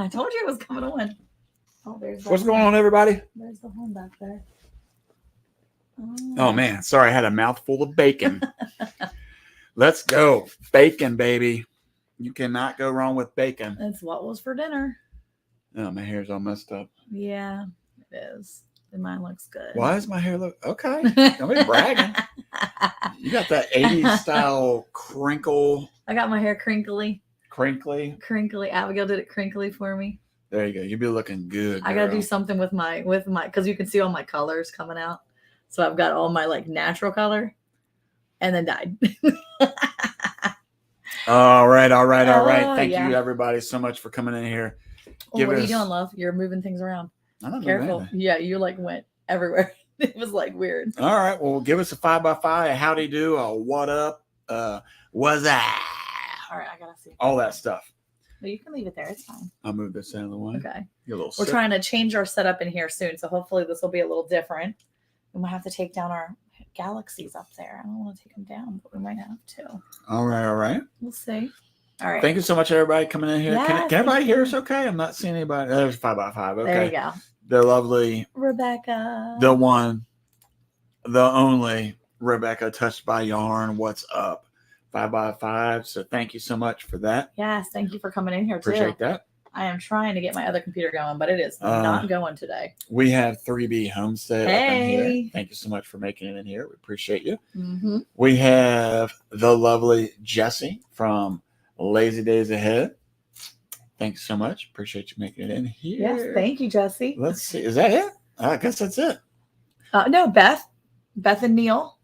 told you it was coming on. Oh, there's What's going on, everybody? There's the horn back there. Oh man, sorry, I had a mouthful of bacon. Let's go. Bacon, baby. You cannot go wrong with bacon. That's what was for dinner. Oh, my hair's all messed up. Yeah, it is. And mine looks good. Why does my hair look okay? Don't be bragging. You got that 80s style crinkle. I got my hair crinkly. Crinkly. Abigail did it crinkly for me. There you go. You'll be looking good. I gotta do something with my because you can see all my colors coming out. So I've got all my like natural color, and then dyed. All right. Oh, Thank yeah. you, everybody, so much for coming in here. Oh, what are you doing, love? You're moving things around. I'm not Careful. moving. Yeah, you like went everywhere. It was like weird. All right. Well, give us a 5x5, a howdy do, a what up, what's that? All right, I gotta see. All that stuff. Well, you can leave it there. It's fine. I'll move this out of the way. Okay. Get a little We're sip. trying to change our setup in here soon, so hopefully this will be a little different. We might have to take down our galaxies up there. I don't want to take them down, but we might have to. All right. We'll see. All right. Thank you so much, everybody, coming in here. Yes, Can everybody thank hear you. us okay? I'm not seeing anybody. There's 5x5. Okay. There you go. The lovely, Rebecca. the one, the only Rebecca Touched by Yarn. What's up? 5x5. So thank you so much for that. Yes, thank you for coming in here too. Appreciate that. I am trying to get my other computer going, but it is not going today. We have 3B Homestead up in here. Hey. Thank you so much for making it in here. We appreciate you. Mm-hmm. We have the lovely Jessie from Lazy Days Ahead. Thanks so much. Appreciate you making it in here. Yes, thank you, Jesse. Let's see. Is that it? I guess that's it. No, Beth and Neil.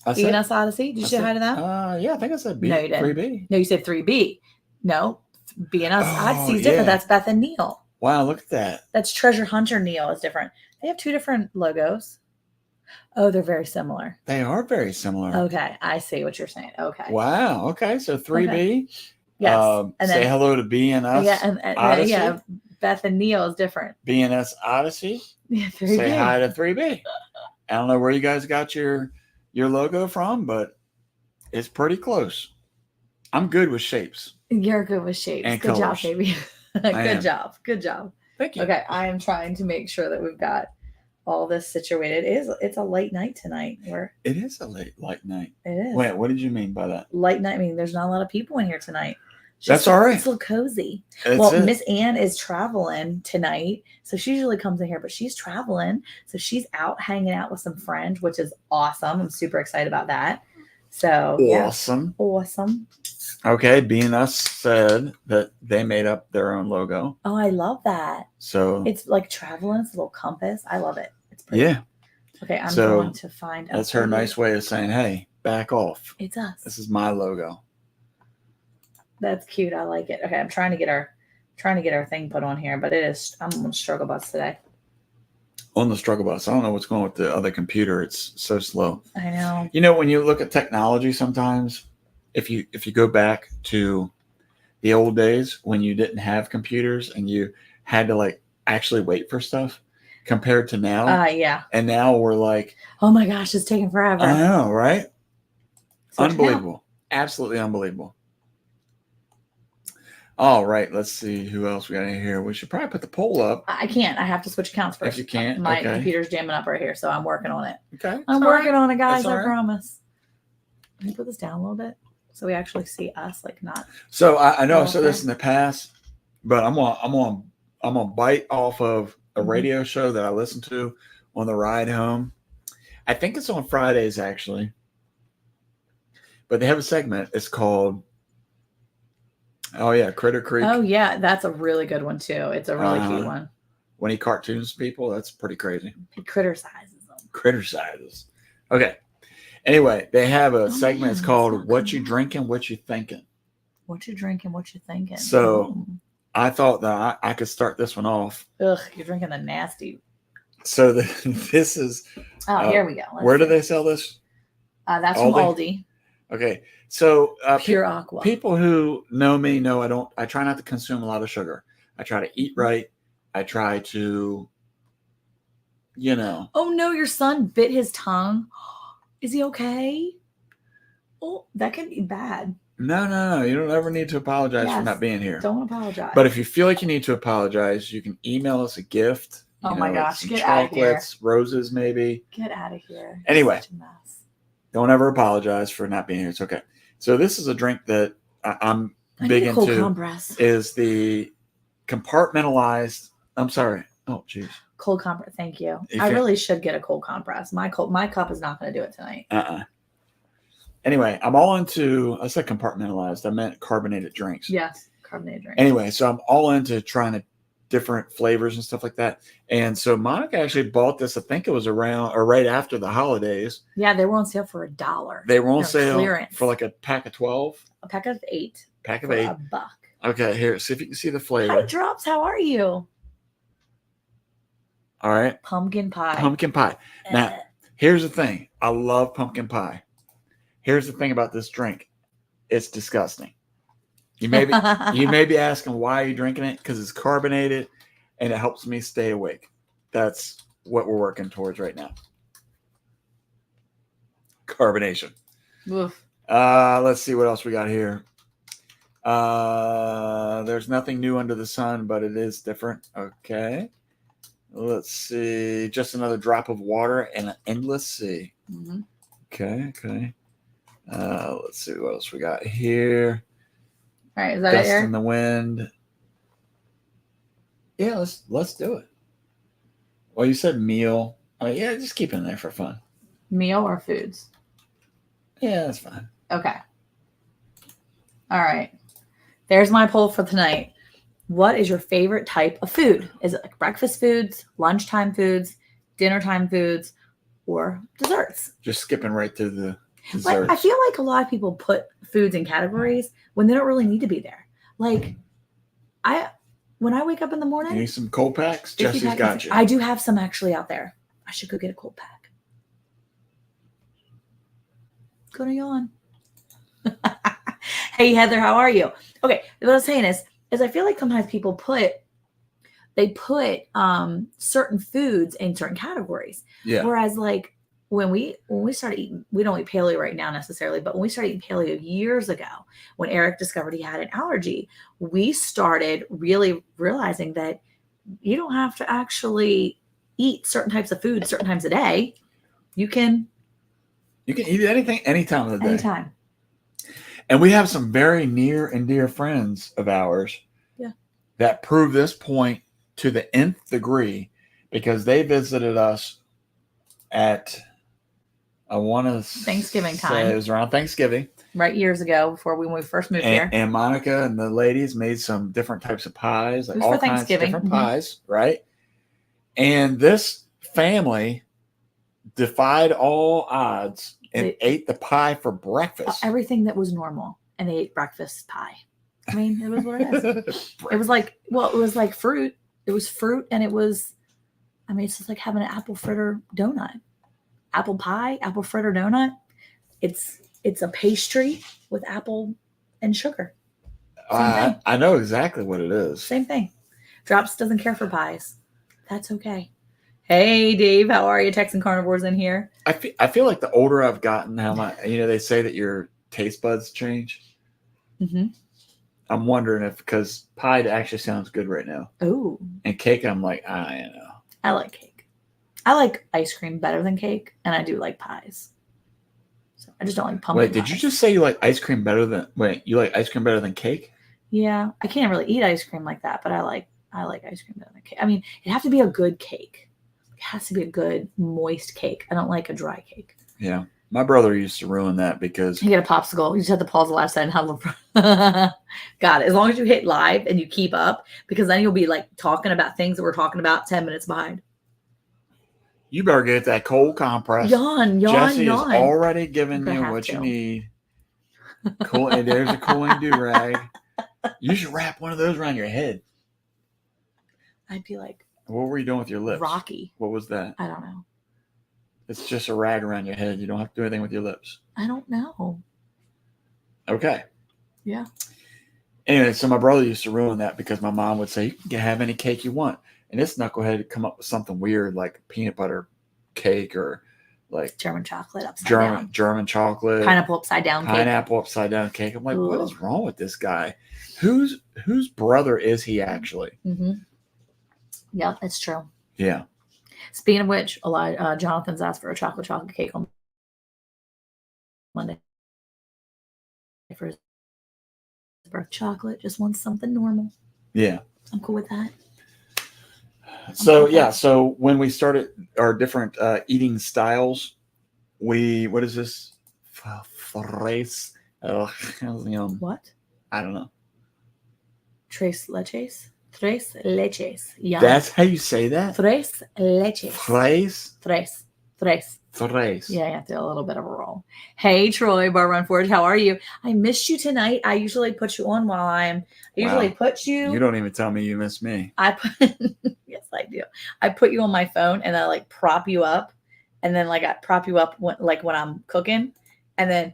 That's BNS it. Odyssey. Did you say hi to them? Yeah, I think I said B. No, you didn't. 3B. No, you said 3B. No, BNS Odyssey is yeah. different. That's Beth and Neil. Wow, look at that. That's Treasure Hunter Neil is different. They have two different logos. Oh, they're very similar. They are very similar. Okay, I see what you're saying. Okay. Wow. Okay, so 3B. Yes. And say then, hello to BNS. yeah, and Odyssey. yeah, Beth and Neil is different. BNS Odyssey. Yeah, 3B. Say hi to 3B. I don't know where you guys got your logo from, but it's pretty close. I'm good with shapes. You're good with shapes. And Good colors. job, baby. am. Good job. Thank you. Okay, I am trying to make sure that we've got all this situated. It's a late night tonight. It is a light night. It is. Wait, what did you mean by that? Light night. I mean, there's not a lot of people in here tonight. That's all right. It's a little cozy. That's it. Miss Ann is traveling tonight, so she usually comes in here, but she's traveling, so she's out hanging out with some friends, which is awesome. I'm super excited about that. So Awesome. yeah, awesome. Okay, BNS said that they made up their own logo. Oh, I love that. So It's like traveling. It's a little compass. I love it. It's pretty. yeah, Okay, I'm So, going to find. that's her nice way of saying, "Hey, back off. It's us. This is my logo." That's cute. I like it. Okay, I'm trying to get our thing put on here, but it is. I'm on struggle bus today. On the struggle bus. I don't know what's going on with the other computer. It's so slow. I know. You know, when you look at technology, sometimes if you go back to the old days when you didn't have computers and you had to like actually wait for stuff, compared to now. Yeah. And now we're like, oh my gosh, it's taking forever. I know, right? So Unbelievable. Absolutely unbelievable. All right, let's see who else we got in here. We should probably put the poll up. I can't. I have to switch accounts first. If you can't, My okay. computer's jamming up right here, so I'm working on it. Okay. I'm working on it, guys. That's all I right. promise. Let me put this down a little bit so we actually see us, like not. So I know I've said this Okay. in the past, but I'm gonna bite off of a Mhm. radio show that I listened to on the ride home. I think it's on Fridays actually, but they have a segment. It's called Critter Creek. Oh yeah, that's a really good one too. It's a really cute one. When he cartoons people, that's pretty crazy. He criticizes them. Criticizes. Okay. Anyway, they have a Oh, segment. man, It's that's called not "What good. You Drinking, What You Thinking." What you drinking? What you thinking? So- I thought that I could start this one off. Ugh, you're drinking the nasty. So this is Oh, here we go. Let's where do see. they sell this? That's from Aldi? Aldi. Okay, so Pure Aqua. people who know me know I try not to consume a lot of sugar. I try to eat right. I try to, Oh no, your son bit his tongue. Is he okay? Oh, that could be bad. No. You don't ever need to apologize for Yes. not being here. Don't apologize. But if you feel like you need to apologize, you can email us a gift. Oh my gosh, some get outta here. chocolates, roses, maybe. Get out of here. Anyway. Such a mess. Don't ever apologize for not being here. It's okay. So this is a drink that I'm big need a cold into. compress. Is the compartmentalized. I'm sorry. Oh, jeez. Cold compress. Thank you. If I you- really should get a cold compress. My cup is not going to do it tonight. Anyway, I'm all into. I said compartmentalized. I meant carbonated drinks. Yes, carbonated drink. Anyway, so I'm all into trying to different flavors and stuff like that. And so Monica actually bought this. I think it was around or right after the holidays. Yeah, they were on sale for $1. They were on No, sale clearance. for like a pack of 12. A pack of 8. Pack of For 8. $1. Okay, here. See if you can see the Hi, flavor. Drops. How are you? All right. Pumpkin pie. Pumpkin pie. Now, here's the thing. I love pumpkin pie. Here's the thing about this drink. It's disgusting. You may be asking why are you drinking it? Because it's carbonated and it helps me stay awake. That's what we're working towards right now. Carbonation. Oof. Let's see what else we got here. There's nothing new under the sun, but it is different. Okay. Let's see. Just another drop of water and an endless sea. Mm-hmm. Okay. Let's see what else we got here. All right, is that Dust it, in Eric? the wind. Yeah, let's do it. Well, you said meal. Yeah, just keep it in there for fun. Meal or foods? Yeah, that's fine. Okay. All right. There's my poll for tonight. What is your favorite type of food? Is it like breakfast foods, lunchtime foods, dinner time foods, or desserts? Just skipping right to the Like, desserts. I feel like a lot of people put foods in categories when they don't really need to be there. Like, when I wake up in the You morning, need some cold packs? 50 Jesse's pack got of- you. I do have some actually out there. I should go get a cold pack. Gonna yawn. Hey Heather, how are you? Okay, what I was saying is I feel like sometimes people put certain foods in certain categories. Yeah. Whereas like when we started eating, we don't eat paleo right now necessarily, but when we started eating paleo years ago, when Eric discovered he had an allergy, we started really realizing that you don't have to actually eat certain types of food certain times a day. You can eat anything any time of the day. anytime. And we have some very near and dear friends of ours that prove this point to the nth degree because they visited us at, I want to Thanksgiving say time. it was around Thanksgiving. Right, years ago when we first moved here. And Monica and the ladies made some different types of pies, like It was all for kinds of Thanksgiving. different Mhm. pies, right? And this family defied all odds and They- ate the pie for breakfast. Everything that was normal, and they ate breakfast pie. I mean, it was what it is. It was like fruit. It was fruit, and it was, I mean, it's just like having an apple fritter donut. Apple pie, apple fritter donut. It's a pastry with apple and sugar. Same thing. I know exactly what it is. Same thing. Drops doesn't care for pies. That's okay. Hey, Dave, how are you? Texan Carnivores in here. I feel like the older I've gotten, they say that your taste buds change. Mm-hmm. I'm wondering if because pie actually sounds good right now, Oh, and cake I'm like I know. I like cake. I like ice cream better than cake, and I do like pies. So I just don't like pumpkin. Wait, did you pies. just say you like ice cream better than? Wait, you like ice cream better than cake? Yeah, I can't really eat ice cream like that, but I like ice cream better than cake. I mean, it has to be a good cake. It has to be a good moist cake. I don't like a dry cake. Yeah, my brother used to ruin that because You get a popsicle. You just have to pause the last second. Got it. As long as you hit live and you keep up, because then you'll be like talking about things that we're talking about 10 minutes behind. you better get that cold compress. Yawn. Jesse is already giving I'm gonna you have what to. you need. Cool. And there's a cooling do rag. You should wrap one of those around your head. I'd be like What were you doing with your lips? Rocky. What was that? I don't know. It's just a rag around your head. You don't have to do anything with your lips. I don't know. Okay. Yeah. Anyway, so my brother used to ruin that because my mom would say, you can have any cake you want. And this knucklehead would come up with something weird like peanut butter cake or like German chocolate upside down. German chocolate, Pineapple upside down cake. pineapple upside down cake. I'm like, what is Ugh. wrong with this guy? Whose brother is he actually? Mm-hmm. Yep, it's true. Yeah. Speaking of which, Jonathan's asked for a chocolate cake on Monday for his birthday. Chocolate, just wants something normal. Yeah. I'm cool with that. So yeah, so when we started our different eating styles, what is this? Tres. What? I don't know. Tres leches. Tres leches. Yeah. That's how you say that. Tres leches. Tres. Tres. Tres. Tres. Yeah, you have to do a little bit of a roll. Hey, Troy, Bar Run Forge, how are you? I missed you tonight. I usually put you on while I usually put you. You don't even tell me you miss me. Yes, I do. I put you on my phone and I like prop you up, and then like I prop you up when I'm cooking, and then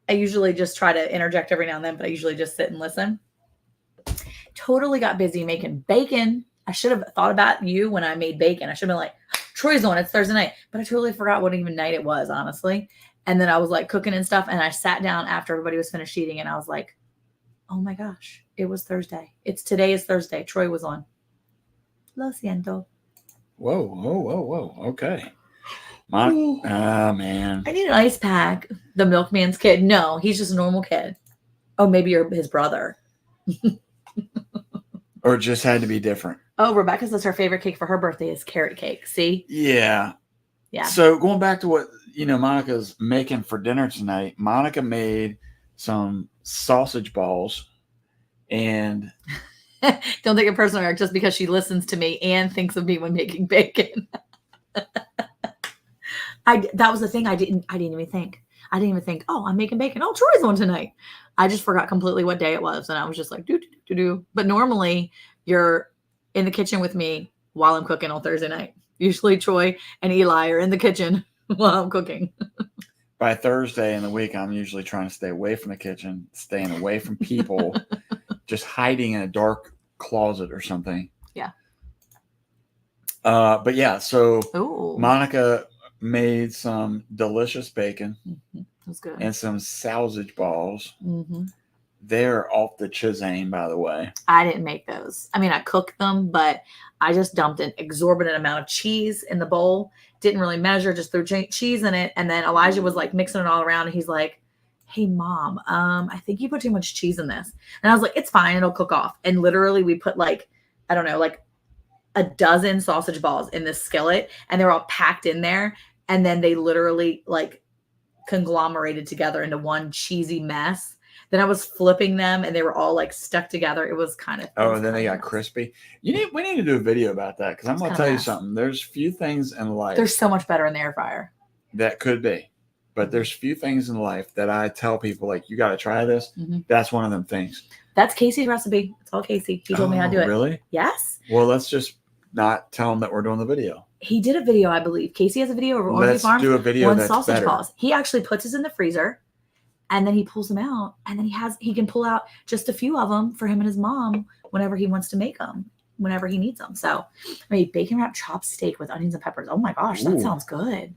I usually just try to interject every now and then, but I usually just sit and listen. Totally got busy making bacon. I should have thought about you when I made bacon. I should have been like, Troy's on, it's Thursday night. But I totally forgot what even night it was, honestly. And then I was like cooking and stuff. And I sat down after everybody was finished eating. And I was like, oh my gosh, it was Thursday. Today is Thursday. Troy was on. Lo siento. Whoa. Okay. Man. I need an ice pack. The milkman's kid. No, he's just a normal kid. Oh, maybe you're his brother. Or it just had to be different. Oh, Rebecca says her favorite cake for her birthday is carrot cake. See? Yeah. Yeah. So going back to what, Monica's making for dinner tonight, Monica made some sausage balls and don't take it personal, Eric, just because she listens to me and thinks of me when making bacon. That was the thing I didn't even think. I didn't even think, oh, I'm making bacon. Oh, Troy's on tonight. I just forgot completely what day it was. And I was just like, do. But normally you're in the kitchen with me while I'm cooking on Thursday night. Usually Troy and Eli are in the kitchen while I'm cooking. By Thursday in the week, I'm usually trying to stay away from the kitchen, staying away from people, just hiding in a dark closet or something. Yeah. But yeah, so Ooh. Monica made some delicious bacon. Mm-hmm. That's good. And some sausage balls. Mm-hmm. They're off the Chisane, by the way. I didn't make those. I mean, I cooked them, but I just dumped an exorbitant amount of cheese in the bowl. Didn't really measure, just threw cheese in it. And then Elijah was like mixing it all around. And he's like, hey, Mom, I think you put too much cheese in this. And I was like, it's fine. It'll cook off. And literally we put like a dozen sausage balls in this skillet. And they're all packed in there. And then they literally like conglomerated together into one cheesy mess. Then I was flipping them and they were all like stuck together. It was kind of. Oh, and then they got crispy. We need to do a video about that because I'm going to tell you something. There's few things in life. They're so much better in the air fryer. That could be. But there's few things in life that I tell people, like, you got to try this. Mm-hmm. That's one of them things. That's Casey's recipe. It's all Casey. He told me how to do it. Really? Yes. Well, let's just not tell him that we're doing the video. He did a video, I believe. Casey has a video over Let's Farms do a video that's sausage better. Balls. He actually puts us in the freezer, and then he pulls them out, and then he can pull out just a few of them for him and his mom whenever he wants to make them, whenever he needs them. So I made bacon wrapped chopped steak with onions and peppers. Oh my gosh, that sounds good.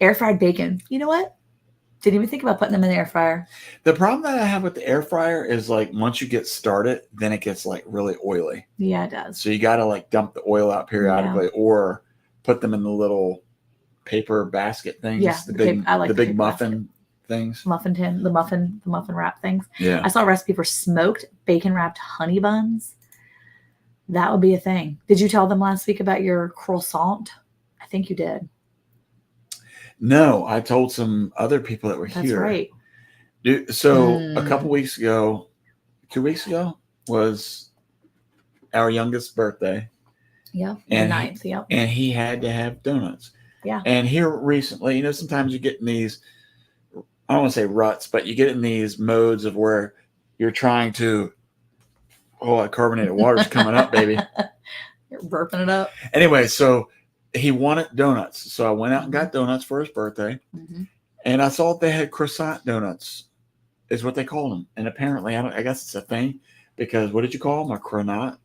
Air fried bacon. You know what? Didn't even think about putting them in the air fryer. The problem that I have with the air fryer is like once you get started, then it gets like really oily. Yeah, it does. So you got to like dump the oil out periodically or put them in the little paper basket things. Yeah, the big muffin things. Muffin tin, the muffin wrap things. Yeah. I saw a recipe for smoked bacon wrapped honey buns. That would be a thing. Did you tell them last week about your croissant? I think you did. No, I told some other people that were That's here. Right. So a couple weeks ago, 2 weeks ago, was our youngest birthday. Yeah. And the 9th. Yep. And he had to have donuts. Yeah. And here recently, sometimes you get in these, I don't want to say ruts, but you get in these modes of where you're trying to, that carbonated water's coming up, baby. You're burping it up. Anyway, so he wanted donuts. So I went out and got donuts for his birthday. Mm-hmm. And I saw they had croissant donuts, is what they called them. And apparently, I guess it's a thing because what did you call them? A cronut?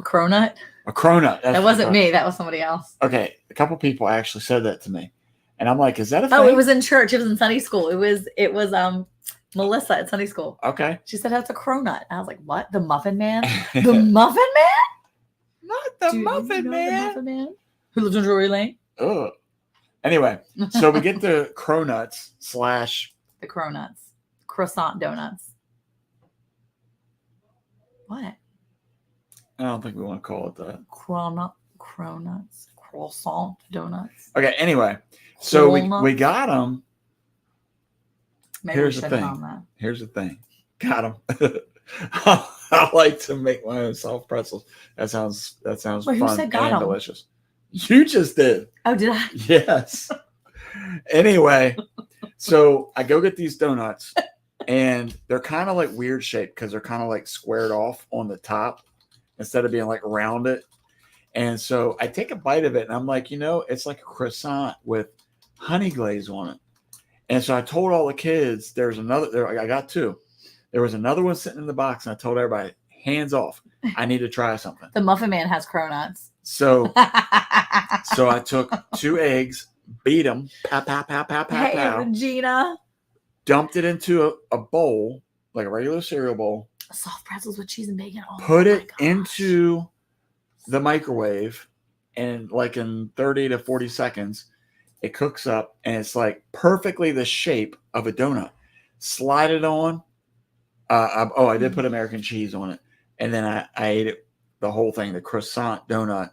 Cronut? A cronut. That wasn't me. That was somebody else. Okay, a couple people actually said that to me, and I'm like, "Is that a thing?" Oh, it was in church. It was in Sunday school. It was Melissa at Sunday school. Okay. She said that's a cronut. I was like, what? The Muffin Man? The Muffin Man? Not the Do you Muffin know Man. The Muffin Man? Who lives in Drury Lane? Ugh. Anyway, so we get the cronuts / the cronuts. Croissant donuts. What? I don't think we want to call it that. Cronuts. Croissant donuts. Okay, anyway. So Cronuts. we got them. Maybe Here's we the should thing. have done that. Here's the thing. Got them. I like to make my own soft pretzels. That sounds Wait, who fun said and got 'em? delicious. You just did. Oh, did I? Yes. Anyway, so I go get these donuts, and they're kind of like weird shaped because they're kind of like squared off on the top instead of being like rounded. And so I take a bite of it, and I'm like, it's like a croissant with honey glaze on it. And so I told all the kids, there's another. I got two. There was another one sitting in the box, and I told everybody, hands off. I need to try something. The Muffin Man has cronuts. So I took 2 eggs, beat them, pow, pow, pow, pow, pow, Hey, pow, Regina. dumped it into a bowl, like a regular cereal bowl, Soft pretzels with cheese and bacon. Oh, put my it gosh. into the microwave, and like in 30 to 40 seconds, it cooks up, and it's like perfectly the shape of a donut. Slide it on. I did put American cheese on it, and then I ate it, the whole thing, the croissant donut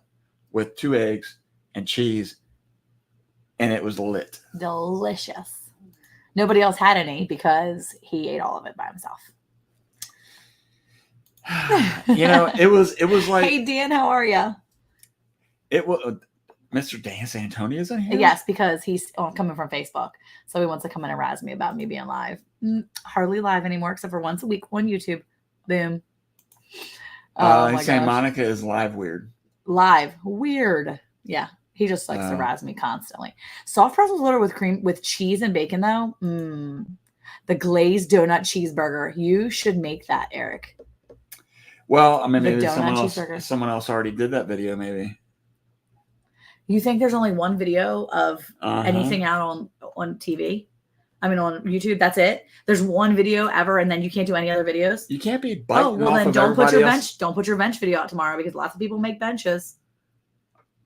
with 2 eggs and cheese, and it was lit. Delicious. Nobody else had any because he ate all of it by himself. It was like, Hey, Dan, how are you? it was Mr. Dan Santonia's in here. Yes, because he's coming from Facebook. So he wants to come in and razz me about me being live. Hardly live anymore, except for once a week on YouTube. Boom. He's saying Monica is live weird. Live. Weird. Yeah. He just likes to razz me constantly. Soft pretzels loaded with cream with cheese and bacon, though. The glazed donut cheeseburger. You should make that, Eric. Well, I mean, The maybe donut someone else already did that video, maybe. You think there's only one video of Uh-huh. anything out on TV? I mean, on YouTube, that's it. There's one video ever, and then you can't do any other videos. You can't be biting Oh, well, off then of don't put your everybody else. bench. Don't put your bench video out tomorrow because lots of people make benches.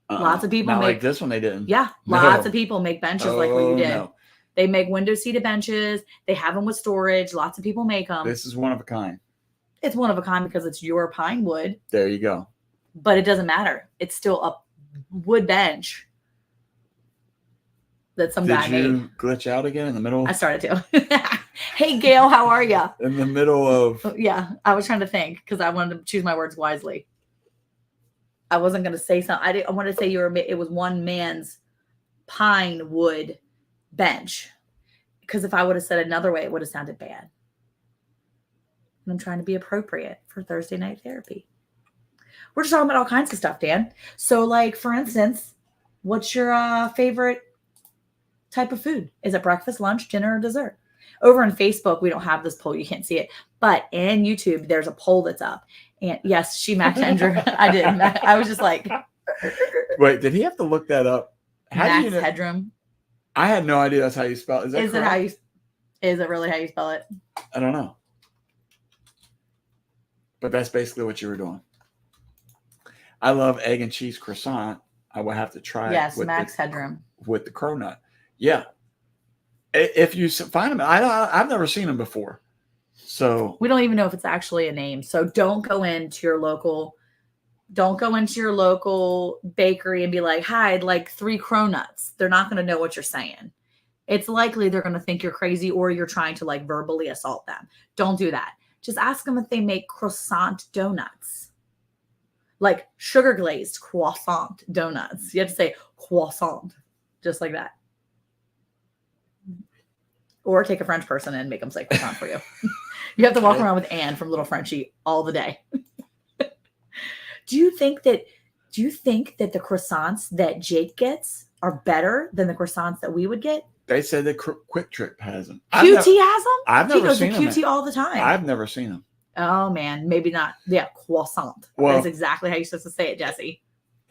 Lots of people Not make like this one. They didn't. Yeah, No. lots of people make benches like what you did. No. They make window seated benches. They have them with storage. Lots of people make them. This is one of a kind. It's one of a kind because it's your pine wood, There you go. but it doesn't matter. It's still a wood bench that some guy Did you made. glitch out again in the middle? I started to. Hey, Gail, how are you? In the middle of. Yeah, I was trying to think because I wanted to choose my words wisely. I wasn't going to say something. I wanted to say it was one man's pine wood bench because if I would have said another way, it would have sounded bad. And I'm trying to be appropriate for Thursday night therapy. We're just talking about all kinds of stuff, Dan. So, like, for instance, what's your favorite type of food? Is it breakfast, lunch, dinner, or dessert? Over on Facebook, we don't have this poll. You can't see it. But in YouTube, there's a poll that's up. And yes, she Max Hendry. I did. I was just like. Wait, did he have to look that up? How Max do you know? Headroom. I had no idea that's how you spell it. Is that Is it correct? how you? Is it really how you spell it? I don't know. But that's basically what you were doing. I love egg and cheese croissant. I will have to try Yes, it with Max Headroom. with the cronut. Yeah. If you find them, I've never seen them before. So We don't even know if it's actually a name. So don't go into your local bakery and be like, hi, I'd like 3 cronuts. They're not going to know what you're saying. It's likely they're going to think you're crazy or you're trying to like verbally assault them. Don't do that. Just ask them if they make croissant donuts. Like sugar glazed croissant donuts. You have to say croissant, just like that. Or take a French person and make them say croissant for you. You have to walk around with Anne from Little Frenchie all the day. Do you think that the croissants that Jake gets are better than the croissants that we would get? they said that Quick Trip has them. QT has them? I've He never goes to seen them. QT all the time. I've never seen them. Oh man, maybe not. Yeah, croissant. Well- That's exactly how you're supposed to say it, Jesse.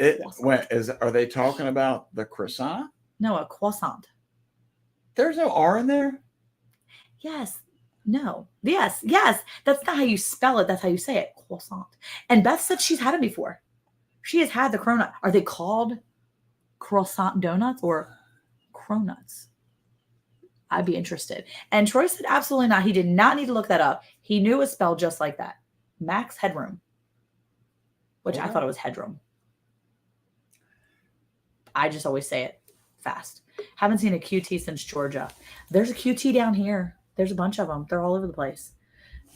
Are they talking about the croissant? No, a croissant. There's no R in there. Yes. No. Yes. Yes. That's not how you spell it. That's how you say it. Croissant. And Beth said she's had it before. She has had the cronut. Are they called croissant donuts or cronuts? I'd be interested. And Troy said absolutely not. He did not need to look that up. He knew it was spelled just like that. Max Headroom. Which I Wow. thought it was headroom. I just always say it fast. Haven't seen a QT since Georgia. There's a QT down here. There's a bunch of them. They're all over the place.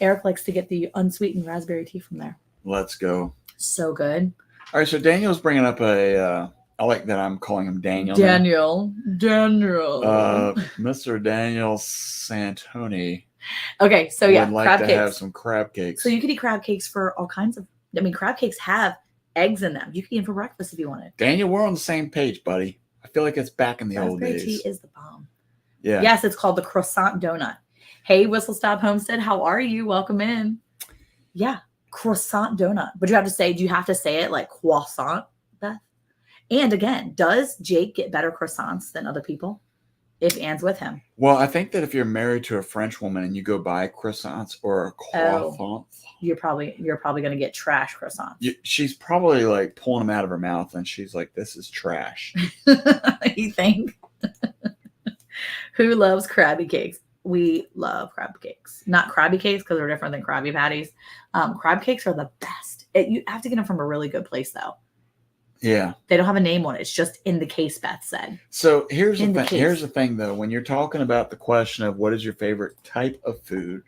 Eric likes to get the unsweetened raspberry tea from there. Let's go. So good. All right, so Daniel's bringing up I like that I'm calling him Daniel. now. Daniel. Mr. Daniel Santoni Okay, so yeah, would like crab to cakes. have some crab cakes. So you could eat crab cakes for all kinds of. I mean, crab cakes have eggs in them. You could eat them for breakfast if you wanted. Daniel, we're on the same page, buddy. I feel like it's back in the old Raspberry days. tea is the bomb. Yeah. Yes, it's called the croissant donut. Hey, Whistle Stop Homestead, how are you? Welcome in. Yeah, croissant donut. But you have to say, do you have to say it like croissant, Beth? And again, does Jake get better croissants than other people if Anne's with him? Well, I think that if you're married to a French woman and you go buy croissants or a croissant, You're probably going to get trash croissants. she's probably like pulling them out of her mouth and she's like, "This is trash." You think? Who loves Krabby Cakes? We love crab cakes. Not Krabby Cakes because they're different than Krabby Patties. Crab cakes are the best. You have to get them from a really good place, though. Yeah. They don't have a name on it. It's just in the case, Beth said. So here's the In the thing. case. Here's the thing, though. When you're talking about the question of what is your favorite type of food,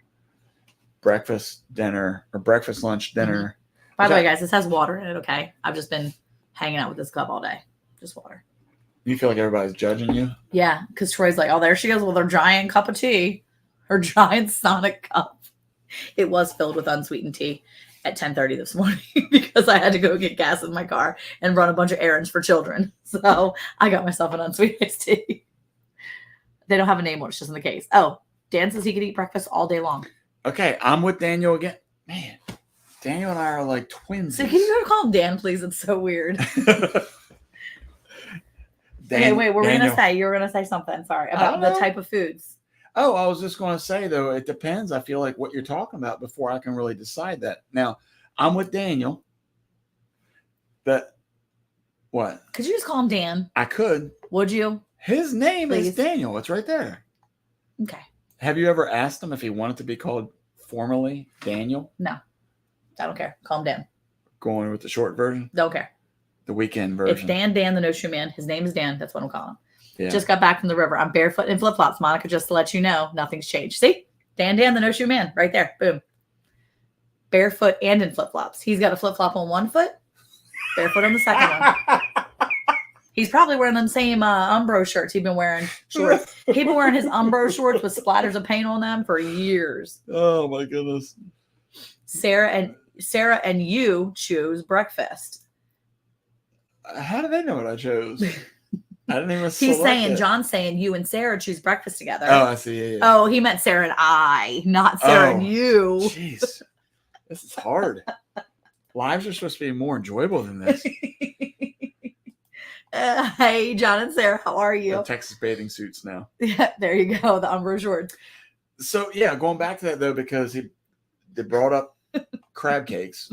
breakfast, dinner, or breakfast, lunch, dinner. By the Okay. way, guys, this has water in it, okay? I've just been hanging out with this cup all day. Just water. You feel like everybody's judging you? Yeah, because Troy's like, oh, there she goes with her giant cup of tea. Her giant Sonic cup. It was filled with unsweetened tea at 10:30 this morning because I had to go get gas in my car and run a bunch of errands for children. So I got myself an unsweetened iced tea. They don't have a name on it. It's just in the case. Oh, Dan says he could eat breakfast all day long. Okay, I'm with Daniel again. Man, Daniel and I are like twins. So can you go call him Dan, please? It's so weird. Okay, wait, what were we going to say? You were going to say something, sorry, about don't the know. type of foods. Oh, I was just going to say, though, it depends. I feel like what you're talking about before I can really decide that. Now, I'm with Daniel. But what? Could you just call him Dan? I could. Would you? His name Please. is Daniel. It's right there. Okay. Have you ever asked him if he wanted to be called formally Daniel? No. I don't care. Call him Dan. Going with the short version, Don't care. the weekend It's version. Dan the No Shoe Man. His name is Dan. That's what I'm calling him. Yeah. Just got back from the river. I'm barefoot in flip flops, Monica, just to let you know. Nothing's changed. See? Dan the No Shoe Man. Right there. Boom. Barefoot and in flip flops. He's got a flip flop on one foot, barefoot on the second one. He's probably wearing them same Umbro shirts he's been wearing shorts. He's been wearing his Umbro shorts with splatters of paint on them for years. Oh my goodness. Sarah and you choose breakfast. How do they know what I chose? I didn't even. He's select saying, it. John's saying you and Sarah choose breakfast together. Oh, I see. Yeah, yeah. Oh, he meant Sarah and I, not Sarah and Oh. you. Jeez, this is hard. Lives are supposed to be more enjoyable than this. Hey, John and Sarah, how are The you? Texas bathing suits now. Yeah, there you go. The Umbro shorts. So yeah, going back to that though, because they brought up crab cakes.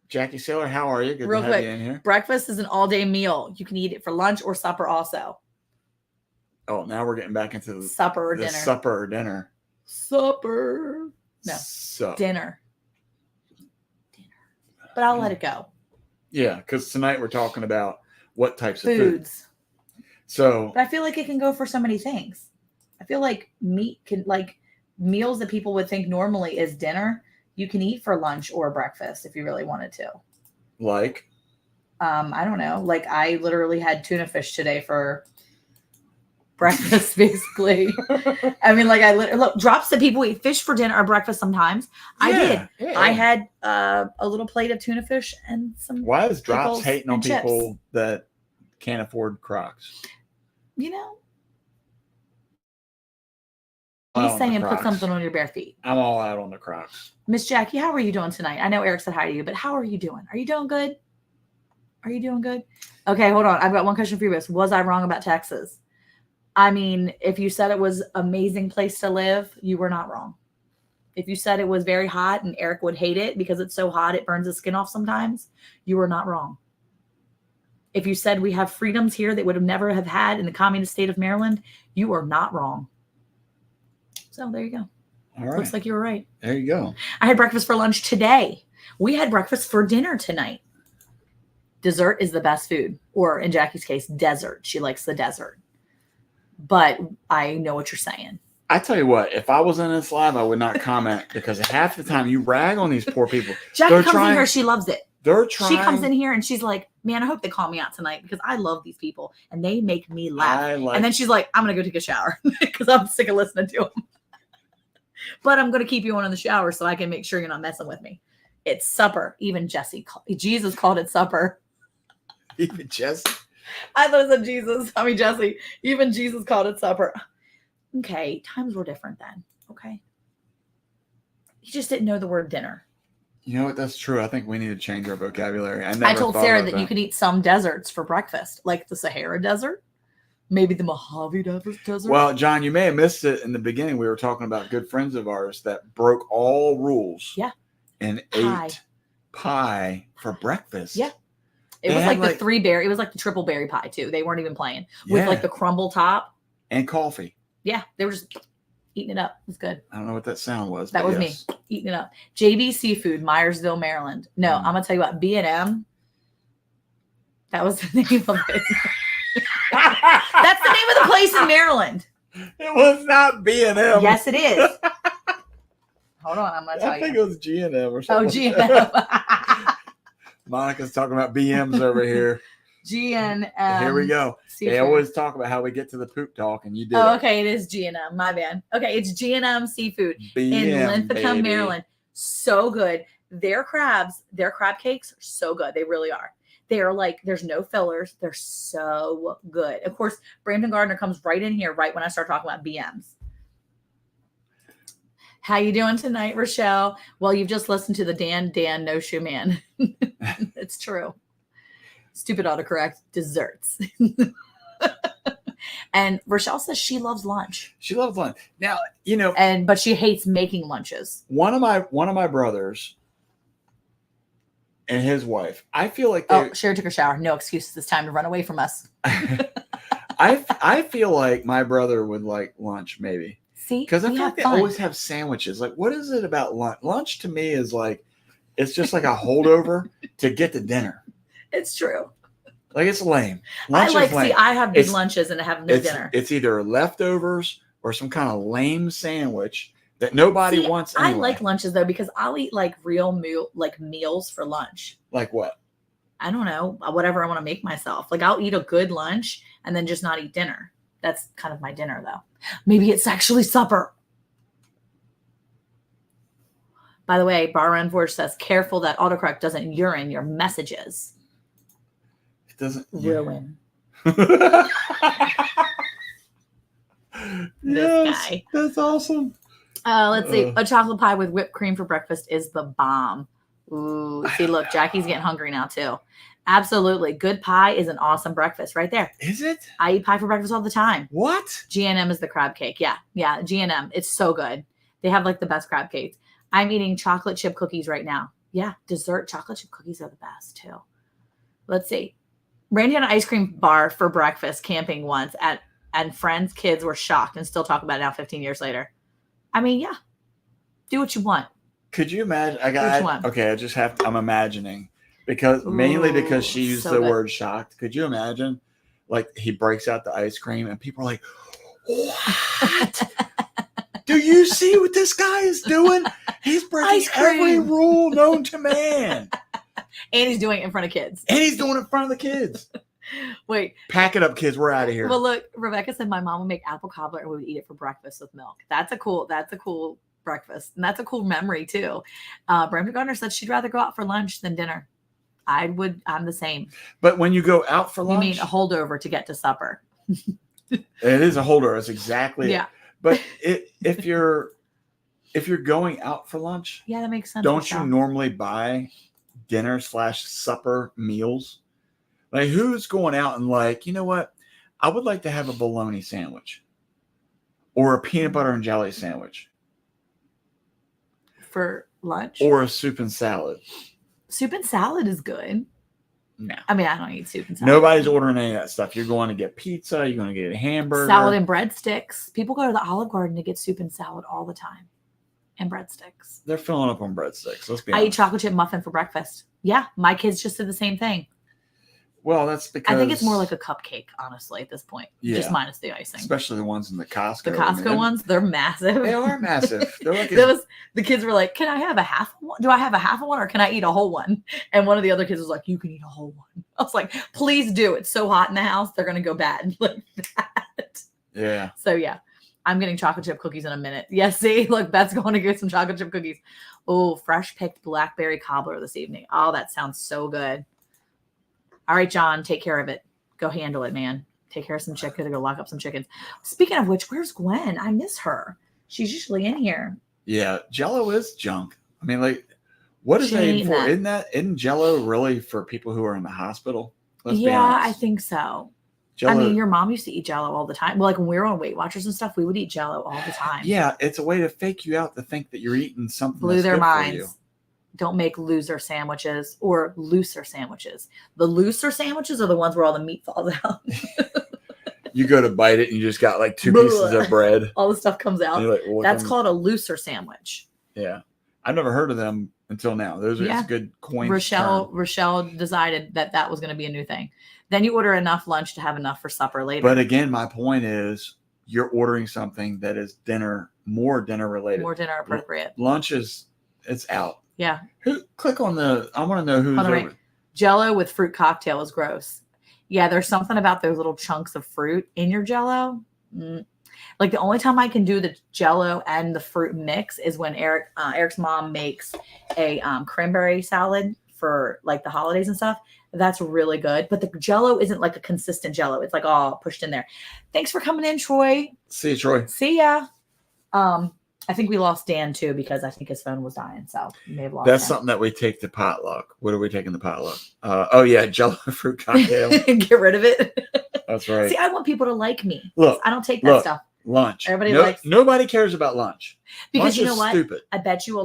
Jackie Sailor, how are you? Good Real to have quick. you in here. Breakfast is an all-day meal. You can eat it for lunch or supper also. Oh, now we're getting back into the Supper or dinner. supper or dinner. Supper. No. So Dinner. But I'll let it go. yeah, because tonight we're talking about what types of food. Foods. So But I feel like it can go for so many things. I feel like meat can, like meals that people would think normally is dinner, you can eat for lunch or breakfast if you really wanted to. like I don't know. Like I literally had tuna fish today for breakfast, basically. I mean, like look, drops that people eat fish for dinner or breakfast sometimes. I did. Yeah. I had a little plate of tuna fish and some, Why is Drops pickles hating on and chips. people that can't afford Crocs? you know, Out He's on the saying put Crocs. something on your bare feet. I'm all out on the Crocs. Miss Jackie, how are you doing tonight? I know Eric said hi to you, but how are you doing? Are you doing good? Are you doing good? Okay, hold on. I've got one question for you, Miss. Was I wrong about Texas? I mean, if you said it was amazing place to live, you were not wrong. If you said it was very hot and Eric would hate it because it's so hot it burns his skin off sometimes, you were not wrong. If you said we have freedoms here that would have never have had in the communist state of Maryland, you are not wrong. So there you go. All right. Looks like you were right. There you go. I had breakfast for lunch today. We had breakfast for dinner tonight. Dessert is the best food, or in Jackie's case, desert. She likes the desert. But I know what you're saying. I tell you what, if I was in this live, I would not comment because half the time you rag on these poor people. Jackie comes in here, she loves it. They're trying. She comes in here and she's like, man, I hope they call me out tonight because I love these people and they make me laugh. And then she's like, I'm going to go take a shower because I'm sick of listening to them. But I'm going to keep you on in the shower so I can make sure you're not messing with me. It's supper. Even Jesus called it supper. Even Jesse? I thought it said Jesus. I mean, Jesse. Even Jesus called it supper. Okay. Times were different then. Okay. He just didn't know the word dinner. You know what? That's true. I think we need to change our vocabulary. I told Sarah that you could eat some deserts for breakfast, like the Sahara Desert, maybe the Mojave Desert. Well, John, you may have missed it in the beginning. We were talking about good friends of ours that broke all rules. Yeah. And Pie. ate pie for breakfast. Yeah. It They was had, like the 3-berry. It was like the triple berry pie too. They weren't even playing with Yeah. like the crumble top. And coffee. Yeah. They were just eating it up. It was good. I don't know what that sound was. That but was yes. me eating it up. JB Seafood, Myersville, Maryland. No, I'm going to tell you what, B&M. That was the name of it. That's the name of the place in Maryland. It was not B&M. Yes, it is. Hold on, I'm going to tell I think you. it was G&M or Oh, something. G&M. Monica's talking about BMs over here. G&M. Here we go. Seafood. They always talk about how we get to the poop talk, and you did. Oh, it. okay. It is G&M. My bad. Okay, it's G&M Seafood BM, in Linthicum, baby. Maryland. So good. Their crab cakes are so good. They really are. They are like, there's no fillers. They're so good. Of course, Brandon Gardner comes right in here right when I start talking about BMs. How you doing tonight, Rochelle? Well, you've just listened to the Dan No Shoe Man. It's true. Stupid autocorrect. Desserts. And Rochelle says she loves lunch. She loves lunch. Now, But she hates making lunches. one of my brothers and his wife, I feel like Oh, Sherry took a shower. No excuses this time to run away from us. I feel like my brother would like lunch maybe. See? Because I we feel have like they fun. always have sandwiches. Like, what is it about lunch? Lunch to me is like, it's just like a holdover to get to dinner. It's true. Like, it's lame. Lunch is lame. I have big It's- lunches and I have no dinner. It's either leftovers or some kind of lame sandwich that nobody See, wants anyway. I like lunches though because I'll eat like real meals for lunch. Like what? I don't know, whatever I want to make myself. Like I'll eat a good lunch and then just not eat dinner. That's kind of my dinner though. Maybe it's actually supper. By the way, Bar Run Forge says, careful that autocorrect doesn't urine your messages. It doesn't Ruin. Yes, guy. that's awesome. Let's see. A chocolate pie with whipped cream for breakfast is the bomb. Ooh, see, look, Jackie's getting hungry now too. Absolutely. Good pie is an awesome breakfast right there. Is it? I eat pie for breakfast all the time. What? G&M is the crab cake. Yeah. G&M. It's so good. They have like the best crab cakes. I'm eating chocolate chip cookies right now. Yeah. Dessert chocolate chip cookies are the best too. Let's see. Randy had an ice cream bar for breakfast camping once and friends' kids were shocked and still talk about it now 15 years later. I mean, yeah. Do what you want. Could you imagine? Which one? Okay, I just have to, I'm imagining mainly because she used so the good. word shocked. Could you imagine? Like he breaks out the ice cream and people are like, what? Do you see what this guy is doing? He's breaking Ice cream. every rule known to man. And he's doing it in front of kids. And he's doing it in front of the kids. Wait. Pack it up, kids. We're out of here. Well, look, Rebecca said my mom would make apple cobbler and we would eat it for breakfast with milk. That's a cool breakfast. And that's a cool memory too. Brenda Gardner said she'd rather go out for lunch than dinner. I'm the same. But when you go out for lunch, You mean a holdover to get to supper. it is a holder. It's exactly it. Yeah. But if you're going out for lunch, Yeah, that makes sense. don't you normally buy dinner / supper meals? Like, who's going out and like, you know what? I would like to have a bologna sandwich or a peanut butter and jelly sandwich for lunch? or a soup and salad. Soup and salad is good. No. I mean, I don't eat soup and salad. Nobody's ordering any of that stuff. You're going to get pizza. You're going to get a hamburger. Salad and breadsticks. People go to the Olive Garden to get soup and salad all the time. And breadsticks. They're filling up on breadsticks. Let's be I honest. eat chocolate chip muffin for breakfast. Yeah, my kids just did the same thing. Well, that's because I think it's more like a cupcake, honestly, at this point. Yeah. Just minus the icing. especially the ones in the Costco. The Costco ones, they're massive. They are massive. They're like The kids were like, "Can I have a half one? Do I have a half of one or can I eat a whole one?" And one of the other kids was like, "You can eat a whole one." I was like, "Please do. It's so hot in the house. They're going to go bad like that." yeah. So yeah, I'm getting chocolate chip cookies in a minute. Yeah, see, look, Beth's going to get some chocolate chip cookies. Oh, fresh picked blackberry cobbler this evening. Oh, that sounds so good. All right, John, take care of it. Go handle it, man. Take care of some chicken. Go lock up some chickens. Speaking of which, where's Gwen? I miss her. She's usually in here. Yeah. Jello is junk. I mean, like, what is She that ain't even for? that. Isn't Jello really for people who are in the hospital? Let's be Yeah, honest. I think so. Jello, I mean, your mom used to eat Jello all the time. Well, like when we were on Weight Watchers and stuff, we would eat Jello all the time. yeah, it's a way to fake you out to think that you're eating something Blew that's their good for you. minds. Don't make loser sandwiches or looser sandwiches. The looser sandwiches are the ones where all the meat falls out. You go to bite it and you just got like 2 pieces of bread. All the stuff comes out. And you're like, well, That's called a looser sandwich. Yeah. I've never heard of them until now. Those are just good coins. Rochelle decided that was going to be a new thing. Then you order enough lunch to have enough for supper later. But again, my point is you're ordering something that is more dinner related. More dinner appropriate. Lunch it's out. Yeah. Click on I want to know who's Hold on, over. wait. Jello with fruit cocktail is gross. Yeah, there's something about those little chunks of fruit in your Jello. Like the only time I can do the Jello and the fruit mix is when Eric's mom makes a cranberry salad for like the holidays and stuff. That's really good. But the Jello isn't like a consistent Jello. It's like all pushed in there. Thanks for coming in, Troy. See you, Troy. See ya. I think we lost Dan too because I think his phone was dying. So you may have lost That's Dan. something that we take to potluck. What are we taking to potluck? Oh yeah, Jello fruit cocktail. Get rid of it. That's right. See, I want people to like me. Look, I don't take that stuff. Lunch. Everybody Nobody cares about lunch. Because lunch you know is what? Stupid. I bet you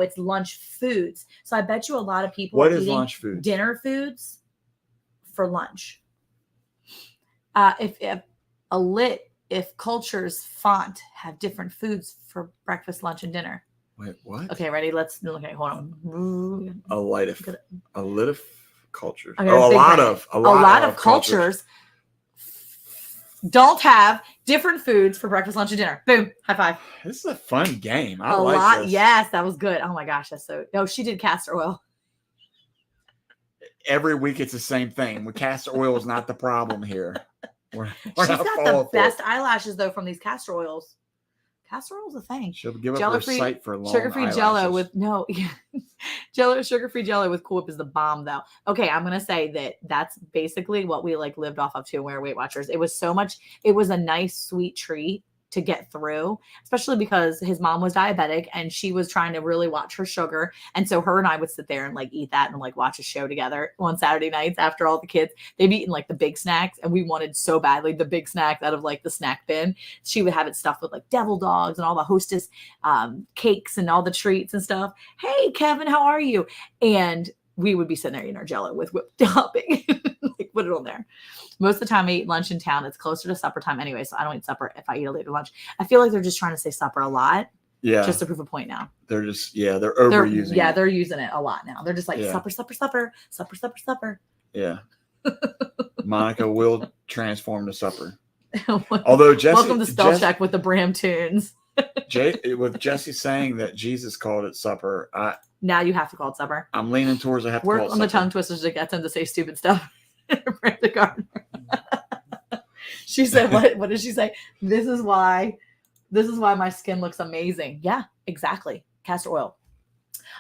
it's lunch foods. So I bet you a lot of people What are is eating lunch food? dinner foods for lunch. If cultures font have different foods for breakfast, lunch, and dinner. Wait, what? Okay, ready? Let's look at hold on. A lit of cultures. Okay, Oh, a lot of cultures don't have different foods for breakfast, lunch, and dinner. Boom. High five. This is a fun game. I a like lot. this. Yes, that was good. Oh my gosh, that's so. No, she did castor oil. Every week it's the same thing. Castor oil is not the problem here. We're She's not got the falling for best it. eyelashes though from these castor oils. Castor oil's a thing. She'll give up her Jello-free- sight for long Sugar-free eyelashes. Jello with sugar-free Jello with Cool Whip is the bomb though. Okay, I'm gonna say that's basically what we like lived off of too when we were Weight Watchers. It was a nice sweet treat to get through, especially because his mom was diabetic and she was trying to really watch her sugar. And so her and I would sit there and like eat that and like watch a show together on Saturday nights after all the kids. They'd be eating like the big snacks and we wanted so badly the big snacks out of like the snack bin. She would have it stuffed with like devil dogs and all the Hostess cakes and all the treats and stuff. Hey, Kevin, how are you? And we would be sitting there eating our Jello with whipped topping. Like put it on there. Most of the time I eat lunch in town. It's closer to supper time anyway, so I don't eat supper if I eat a later lunch. I feel like they're just trying to say supper a lot. Yeah. Just to prove a point now. They're overusing it. They're using it a lot now. They're just like supper. Yeah. Monica will transform to supper. Although Jesse, welcome to Spell Check with the Bram Tunes. with Jesse saying that Jesus called it supper, now you have to call it supper. I'm leaning towards I have to Work call it on the supper. tongue twisters to get them to say stupid stuff. Brenda Gardner. She said, "What did she say? This is why my skin looks amazing." Yeah, exactly. Castor oil.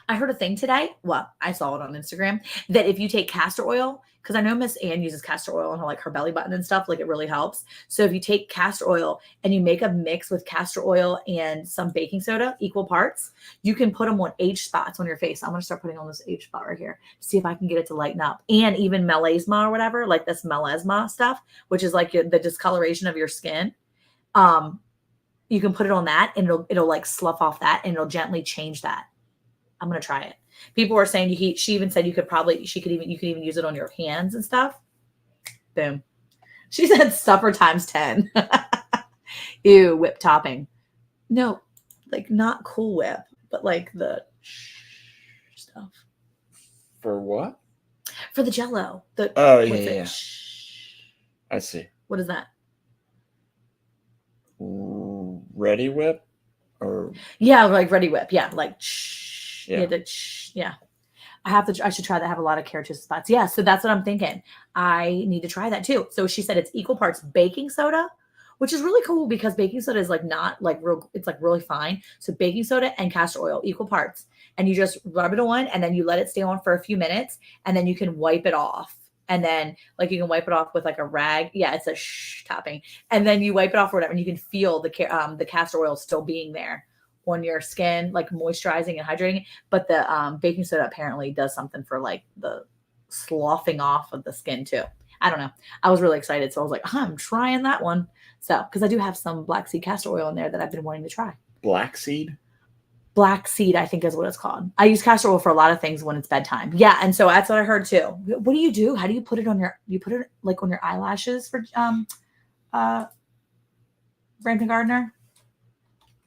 I heard a thing today. Well, I saw it on Instagram that if you take castor oil, because I know Miss Ann uses castor oil on her like her belly button and stuff. Like it really helps. So if you take castor oil and you make a mix with castor oil and some baking soda, equal parts, you can put them on age spots on your face. I'm gonna start putting on this age spot right here. See if I can get it to lighten up. And even melasma or whatever, like this melasma stuff, which is like the discoloration of your skin. You can put it on that and it'll like slough off that and it'll gently change that. I'm gonna try it. People were saying she even said you could even use it on your hands and stuff. Boom. She said supper times 10. Ew, whip topping. No, like not Cool Whip, but like the stuff. For what? For the Jello. Oh yeah. I see. What is that? Ready Whip, or yeah, like Ready Whip. Yeah, like yeah. Yeah. I should try that. I have a lot of keratosis spots. Yeah, so that's what I'm thinking. I need to try that too. So she said it's equal parts baking soda, which is really cool because baking soda is like not like real, it's like really fine. So baking soda and castor oil, equal parts. And you just rub it on and then you let it stay on for a few minutes and then you can wipe it off. And then like you can wipe it off with like a rag. Yeah, it's a topping. And then you wipe it off or whatever and you can feel the castor oil still being there on your skin, like moisturizing and hydrating. But the baking soda apparently does something for like the sloughing off of the skin too. I don't know. I was really excited. So I was like, I'm trying that one. So, because I do have some black seed castor oil in there that I've been wanting to try. Black seed? Black seed, I think is what it's called. I use castor oil for a lot of things when it's bedtime. Yeah. And so that's what I heard too. What do you do? How do you put it on you put it like on your eyelashes for Brampton Gardner?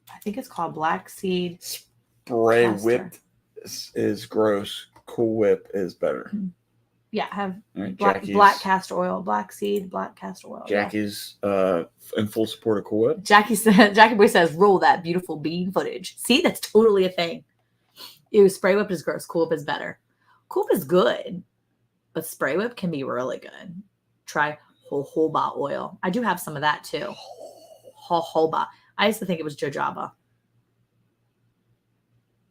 I think it's called black seed. Spray castor. Whipped is gross. Cool Whip is better. Yeah, I have right, black castor oil, black seed, black castor oil. Jackie's in full support of Cool Whip. Jackie Boy says, roll that beautiful bean footage. See, that's totally a thing. Ew, Spray Whip is gross. Cool Whip is better. Cool Whip is good, but Spray Whip can be really good. Try jojoba oil. I do have some of that too. Jojoba. I used to think it was jojoba.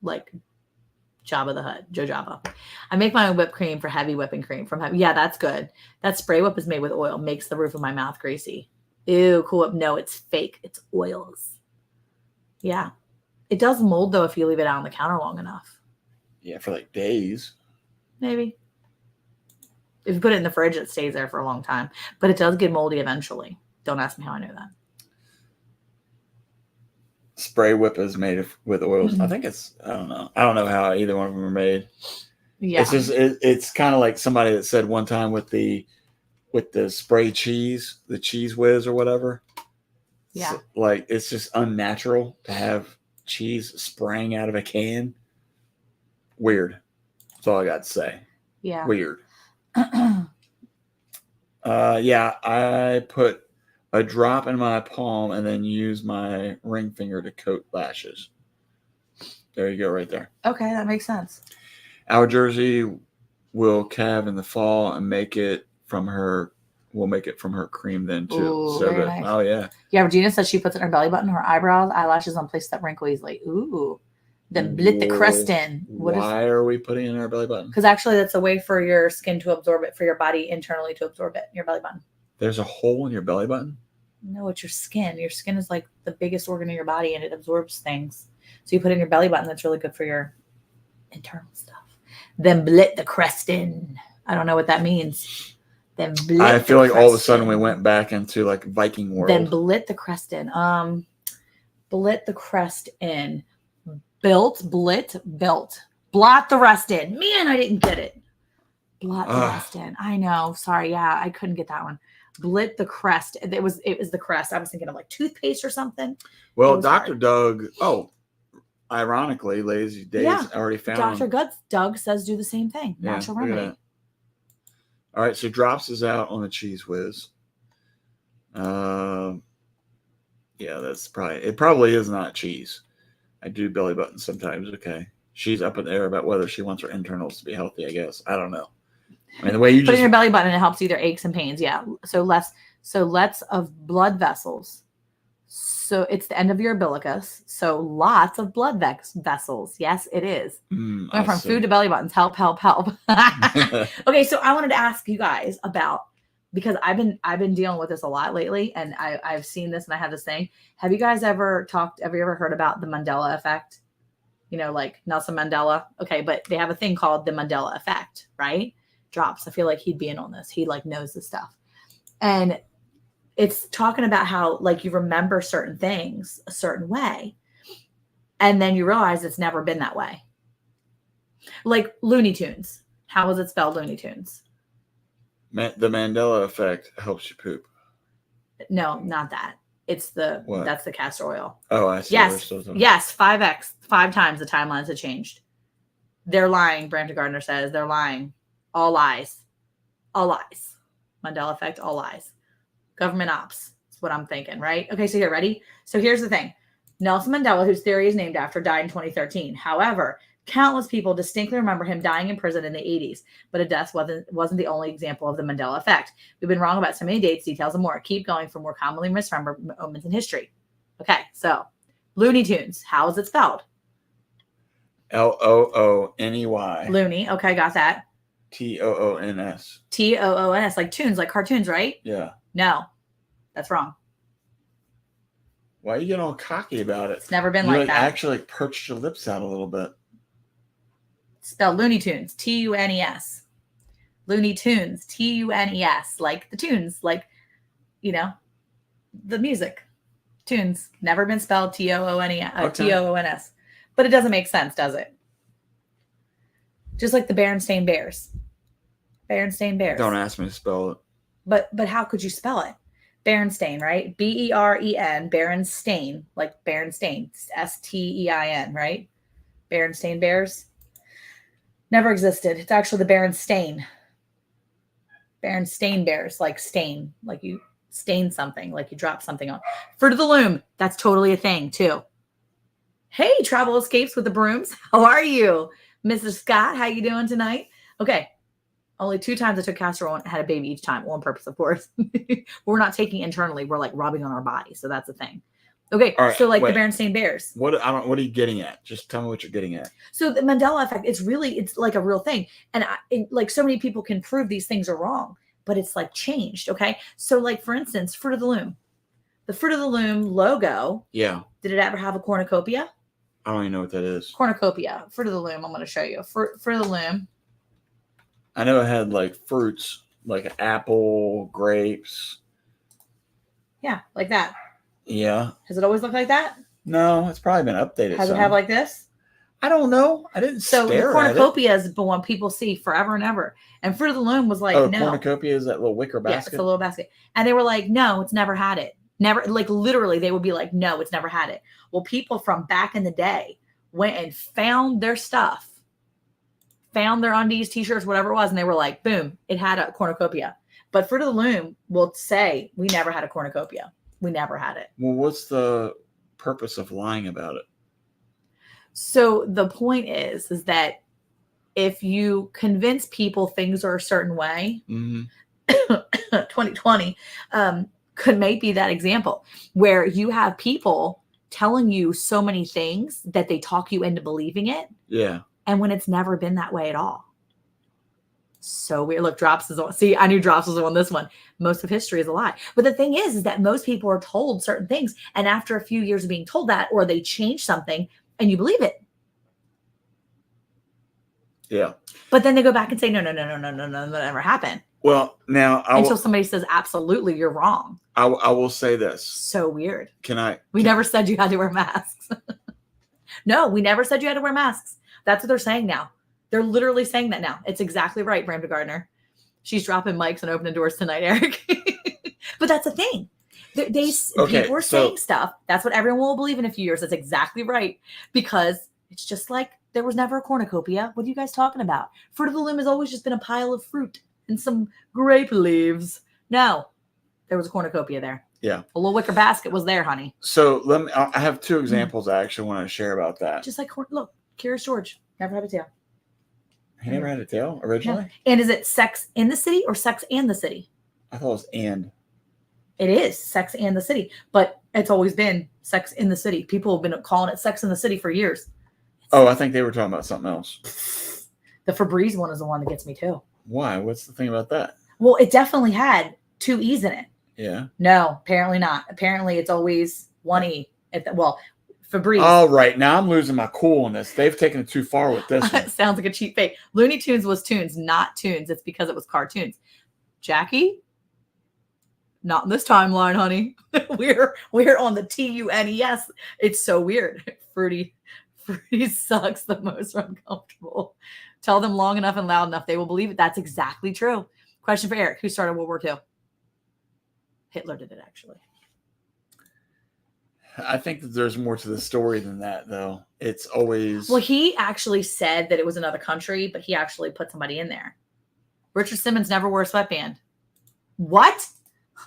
Like Jabba the Hutt, Jojoba. I make my own whipped cream for Heavy Whipping Cream from Heavy. Yeah, that's good. That Spray Whip is made with oil. Makes the roof of my mouth greasy. Ew, Cool Whip. No, it's fake. It's oils. Yeah. It does mold, though, if you leave it out on the counter long enough. Yeah, for like days. Maybe. If you put it in the fridge, it stays there for a long time. But it does get moldy eventually. Don't ask me how I know that. Spray Whip is made with oils. Mm-hmm. I think I don't know how either one of them are made. Yeah. It's just, it's kind of like somebody that said one time with the spray cheese, the Cheese Whiz or whatever. Yeah. So, like, it's just unnatural to have cheese spraying out of a can. Weird. That's all I got to say. Yeah. Weird. Yeah, I put a drop in my palm and then use my ring finger to coat lashes. There you go, right there. Okay, that makes sense. Our Jersey will calve in the fall and we'll make it from her cream then too. Ooh, so very nice. Oh yeah. Yeah, Regina says she puts it in her belly button, her eyebrows, eyelashes on places that wrinkle easily. Ooh. Then blit the crust in. Why are we putting it in our belly button? Because actually that's a way for your skin to absorb it, for your body internally to absorb it, your belly button. There's a hole in your belly button? No, it's your skin. Your skin is like the biggest organ in your body and it absorbs things. So you put it in your belly button. That's really good for your internal stuff. Then blit the crust in. I don't know what that means. Then blit I feel like all of a sudden we went back into like Viking world. Then blit the crust in. Blit the crust in. Built. Blot the rest in. Man, I didn't get it. Blot the rest in. I know. Sorry. Yeah, I couldn't get that one. Blit the crest. It was the crest. I was thinking of like toothpaste or something. Well, Dr. Doug. Oh, ironically, Lazy Days already found. Dr. Doug says do the same thing. Natural remedy. All right, so drops is out on the Cheese Whiz. Yeah, that's probably is not cheese. I do belly buttons sometimes. Okay, she's up in the air about whether she wants her internals to be healthy. I guess I don't know. I mean, the way you put it in your belly button, it helps either aches and pains. Yeah, so less of blood vessels So it's the end of your umbilicus. So lots of blood vessels. Yes, it is. I Going from see. food to belly buttons. Help, help, help. Okay, so I wanted to ask you guys about, because I've been dealing with this a lot lately, and I've seen this and I have this thing. Have you guys have you ever heard about the Mandela effect? You know, like Nelson Mandela. Okay, but they have a thing called the Mandela effect, right? Drops. I feel like he'd be in on this. He like knows the stuff. And it's talking about how like you remember certain things a certain way, and then you realize it's never been that way. Like Looney Tunes. How is it spelled, Looney Tunes? The Mandela effect helps you poop. No, not that. It's What? that's the castor oil. Oh, I see. Yes, yes, 5x, 5 times the timelines have changed. They're lying. Brandon Gardner says they're lying. All lies. All lies. Mandela effect, all lies. Government ops. That's what I'm thinking, right? Okay, so here, ready? So here's the thing. Nelson Mandela, whose theory is named after, died in 2013. However, countless people distinctly remember him dying in prison in the 80s, but a death wasn't the only example of the Mandela effect. We've been wrong about so many dates, details, and more. Keep going for more commonly misremembered moments in history. Okay, so Looney Tunes. How is it spelled? Looney. Looney. Okay, got that. Toons. Toons, like tunes, like cartoons, right? Yeah. No, that's wrong. Why are you getting all cocky about it? It's never been You like that. actually perched your lips out a little bit. Spelled Looney Tunes, Tunes. Looney Tunes, Tunes, like the tunes, like, you know, the music. Tunes. Never been spelled Toons. But it doesn't make sense, does it? Just like the Berenstain Bears. Berenstain Bears. Don't ask me to spell it. But how could you spell it? Berenstain, right? Beren, Berenstain, like Berenstain, Stein, right? Berenstain Bears. Never existed. It's actually the Berenstain. Berenstain Bears, like stain, like you stain something, like you drop something on. Fruit of the Loom. That's totally a thing too. Hey, Travel Escapes with the Brooms. How are you? Mrs. Scott, how you doing tonight? Okay. Only 2 times I took castor oil and had a baby each time. On purpose, of course. We're not taking internally. We're like rubbing on our body. So that's the thing. Okay. Right, so like wait. the Berenstain Bears. What are you getting at? Just tell me what you're getting at. So the Mandela effect, it's like a real thing. And like so many people can prove these things are wrong, but it's like changed. Okay. So like, for instance, Fruit of the Loom. The Fruit of the Loom logo. Yeah. Did it ever have a cornucopia? I don't even know what that is. Cornucopia. Fruit of the Loom. I'm going to show you. Fruit of the Loom. I know it had like fruits, like apple, grapes. Yeah, like that. Yeah. Has it always looked like that? No, it's probably been updated. Has it have like this? I don't know. I didn't So stare the cornucopia is the one people see forever and ever. And Fruit of the Loom was like, no. no. Cornucopia is that little wicker basket? Yeah, it's a little basket. And they were like, no, it's never had it. Never, like literally they would be like, no, it's never had it. Well, people from back in the day went and found their stuff, found their undies, t-shirts, whatever it was, and they were like, boom, it had a cornucopia. But Fruit of the Loom will say, we never had a cornucopia. We never had it. Well, what's the purpose of lying about it? So the point is that if you convince people things are a certain way, 2020 could maybe be that example where you have people telling you so many things that they talk you into believing it. Yeah. And when it's never been that way at all. So weird. Look, Drops is on. See, I knew Drops was on this one. Most of history is a lie. But the thing is that most people are told certain things. And after a few years of being told that, or they change something and you believe it. Yeah. But then they go back and say, no, that never happened. Well, now until somebody says, absolutely, you're wrong. I will say this. So weird. We never said you had to wear masks. No, we never said you had to wear masks. That's what they're saying now. They're literally saying that now. It's exactly right, Brandon Gardner. She's dropping mics and opening doors tonight, Eric. But that's the thing. People are saying stuff. That's what everyone will believe in a few years. That's exactly right. Because it's just like there was never a cornucopia. What are you guys talking about? Fruit of the Loom has always just been a pile of fruit and some grape leaves. No, there was a cornucopia there. Yeah. A little wicker basket was there, honey. So I have 2 examples I actually want to share about that. Just like, look, Curious George never had a tail. He never had a tail originally? No. And is it Sex in the City or Sex and the City? I thought it was and. It is Sex and the City. But It's always been Sex in the City. People have been calling it Sex in the City for years. Oh, I think they were talking about something else. The Febreze one is the one that gets me too. Why? What's the thing about that? Well, it definitely had 2 E's in it. Yeah. No, apparently not. Apparently it's always 1 E. Well, Febreze. All right. Now I'm losing my cool on this. They've taken it too far with this one. Sounds like a cheap fake. Looney Tunes was tunes, not tunes. It's because it was cartoons. Jackie, not in this timeline, honey. we're on the TUNES. It's so weird. Fruity sucks the most uncomfortable. Tell them long enough and loud enough, they will believe it. That's exactly true. Question for Eric: who started World War II? Hitler did it, actually. I think that there's more to the story than that, though. It's always Well, he actually said that it was another country, but he actually put somebody in there. Richard Simmons never wore a sweatband. What?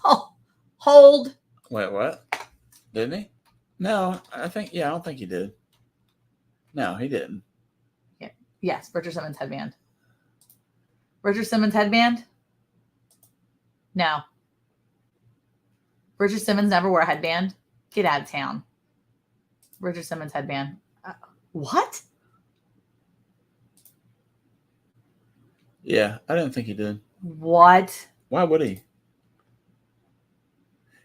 Oh, hold. Wait, what? Didn't he? No, I don't think he did. No, he didn't. Yes, Richard Simmons headband. Richard Simmons headband? No. Richard Simmons never wore a headband. Get out of town. Richard Simmons headband. What? Yeah, I didn't think he did. What? Why would he?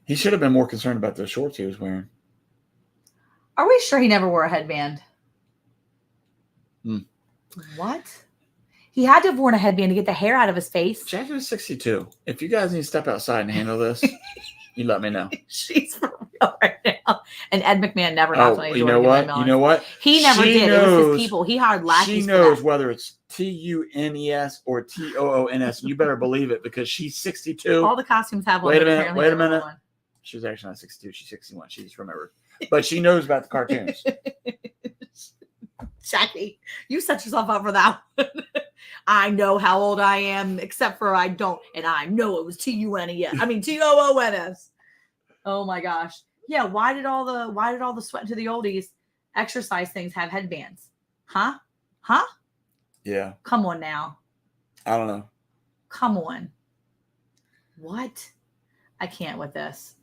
He should have been more concerned about those shorts he was wearing. Are we sure he never wore a headband? Hmm. What? He had to have worn a headband to get the hair out of his face. Jackie was 62. If you guys need to step outside and handle this, you let me know. She's for real right now. And Ed McMahon never knocked on his you door know to get what? my You know what? He never She did. It was knows- his people. He hired lackeys. She for knows that. whether it's TUNES or TOONS. You better believe it because she's 62. All the costumes have one. Wait a but minute, apparently wait a never minute. one. She's actually not 62. She's 61. She just remembered. But she knows about the cartoons. Jackie, you set yourself up for that one. I know how old I am, except for I don't, and I know it was TUNES. I mean TOONS. Oh my gosh. Yeah, why did all the sweat to the oldies exercise things have headbands? Huh? Yeah. Come on now. I don't know. Come on. What? I can't with this.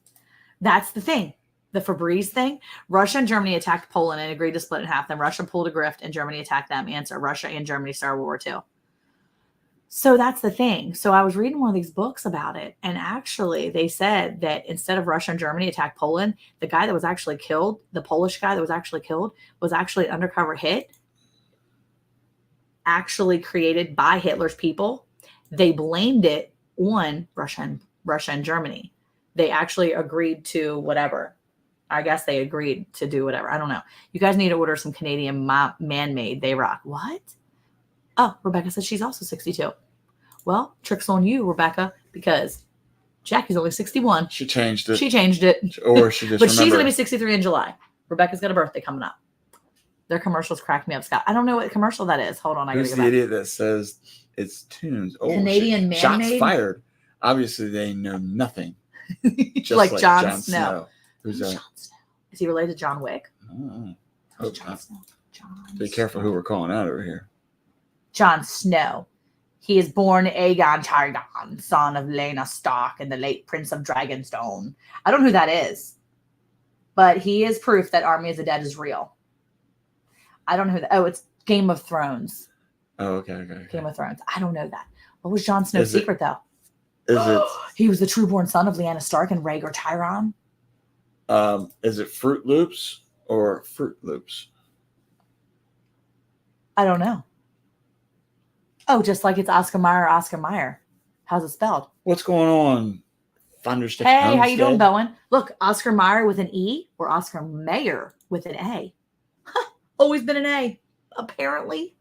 That's the thing. The Febreze thing. Russia and Germany attacked Poland and agreed to split in half. Then Russia pulled a grift and Germany attacked them. Answer: Russia and Germany started World War II. So that's the thing. So I was reading one of these books about it. And actually they said that instead of Russia and Germany attacked Poland, the guy that was actually killed, the Polish guy that was actually killed, was actually an undercover hit actually created by Hitler's people. They blamed it on Russia and Germany. They actually agreed to whatever. I guess they agreed to do whatever. I don't know. You guys need to order some Canadian man-made. They rock. What? Oh, Rebecca says she's also 62. Well, trick's on you, Rebecca, because Jackie's only 61. She changed it. She changed it. Or she just But she's going to remembered. be 63 in July. Rebecca's got a birthday coming up. Their commercials crack me up, Scott. I don't know what commercial that is. Hold on. I got to Who's go the back. idiot that says it's tunes? Oh, Canadian shots man-made? fired. Obviously, they know nothing. Just like Jon Snow. Who's Jon that? Snow. Is he related to John Wick? Oh, Who's hope Jon not. Snow? Be careful who we're calling out over here. Jon Snow. He is born Aegon Targaryen, son of Lyanna Stark and the late Prince of Dragonstone. I don't know who that is, but he is proof that Army of the Dead is real. I don't know who that. Oh, it's Game of Thrones. Oh, okay. Game of Thrones. I don't know that. What was Jon Snow's Is it- secret, though? Is it He was the trueborn son of Lyanna Stark and Rhaegar Tyrion. is it Fruit Loops or Fruit Loops? I don't know. Oh, just like it's Oscar Mayer. How's it spelled? What's going on? Thunderstick. Hey, how you doing, Homestead? Bowen? Look, Oscar Mayer with an E or Oscar Mayer with an A. Huh, always been an A, apparently.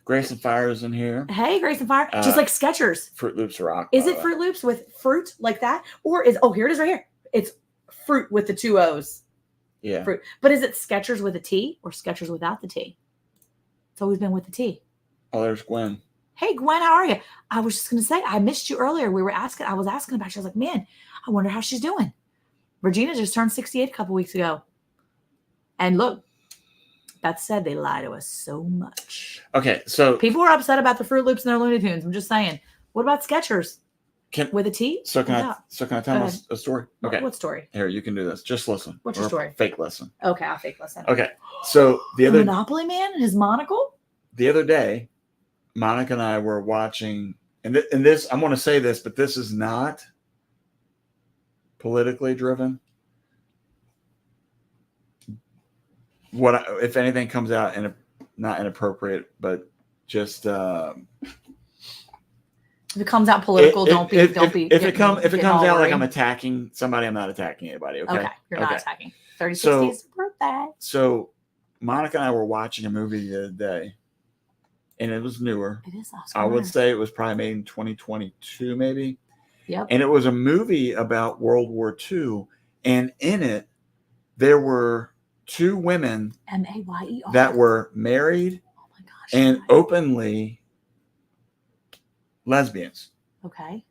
Grayson Fire is in here. Hey, Grace and Fire. Just like Skechers. Fruit Loops rock. Is by it the way. Fruit Loops with fruit like that? Or is, oh, here it is right here. It's fruit with the 2 O's. Yeah. Fruit. But is it Skechers with a T or Skechers without the T? It's always been with the T. Oh, there's Gwen. Hey, Gwen, how are you? I was just going to say, I missed you earlier. I was asking about you. I was like, man, I wonder how she's doing. Regina just turned 68 a couple weeks ago. And look, that said, they lie to us so much. Okay, so People are upset about the Fruit Loops and their Looney Tunes. I'm just saying. What about Skechers? With a T? So can Yeah. I tell Go them a story? Okay. What story? Here, you can do this. Just listen. What's your Or story? Fake listen. Okay, I'll fake listen. Okay. So The Monopoly Man and his monocle? the other day, Monica and I were watching, and this, I'm going to say this, but this is not politically driven. If anything comes out not inappropriate, but just if it comes out political, don't be. If it comes out like I'm attacking somebody, I'm not attacking anybody. Okay. Okay. You're not attacking. 30, So- 60's birthday. So Monica and I were watching a movie the other day, and it was newer. It is Oscar. I would say it was probably made in 2022, maybe. Yep. And it was a movie about World War II. And in it, there were two women Mayer that were married Oh my gosh. and right. openly lesbians. Okay.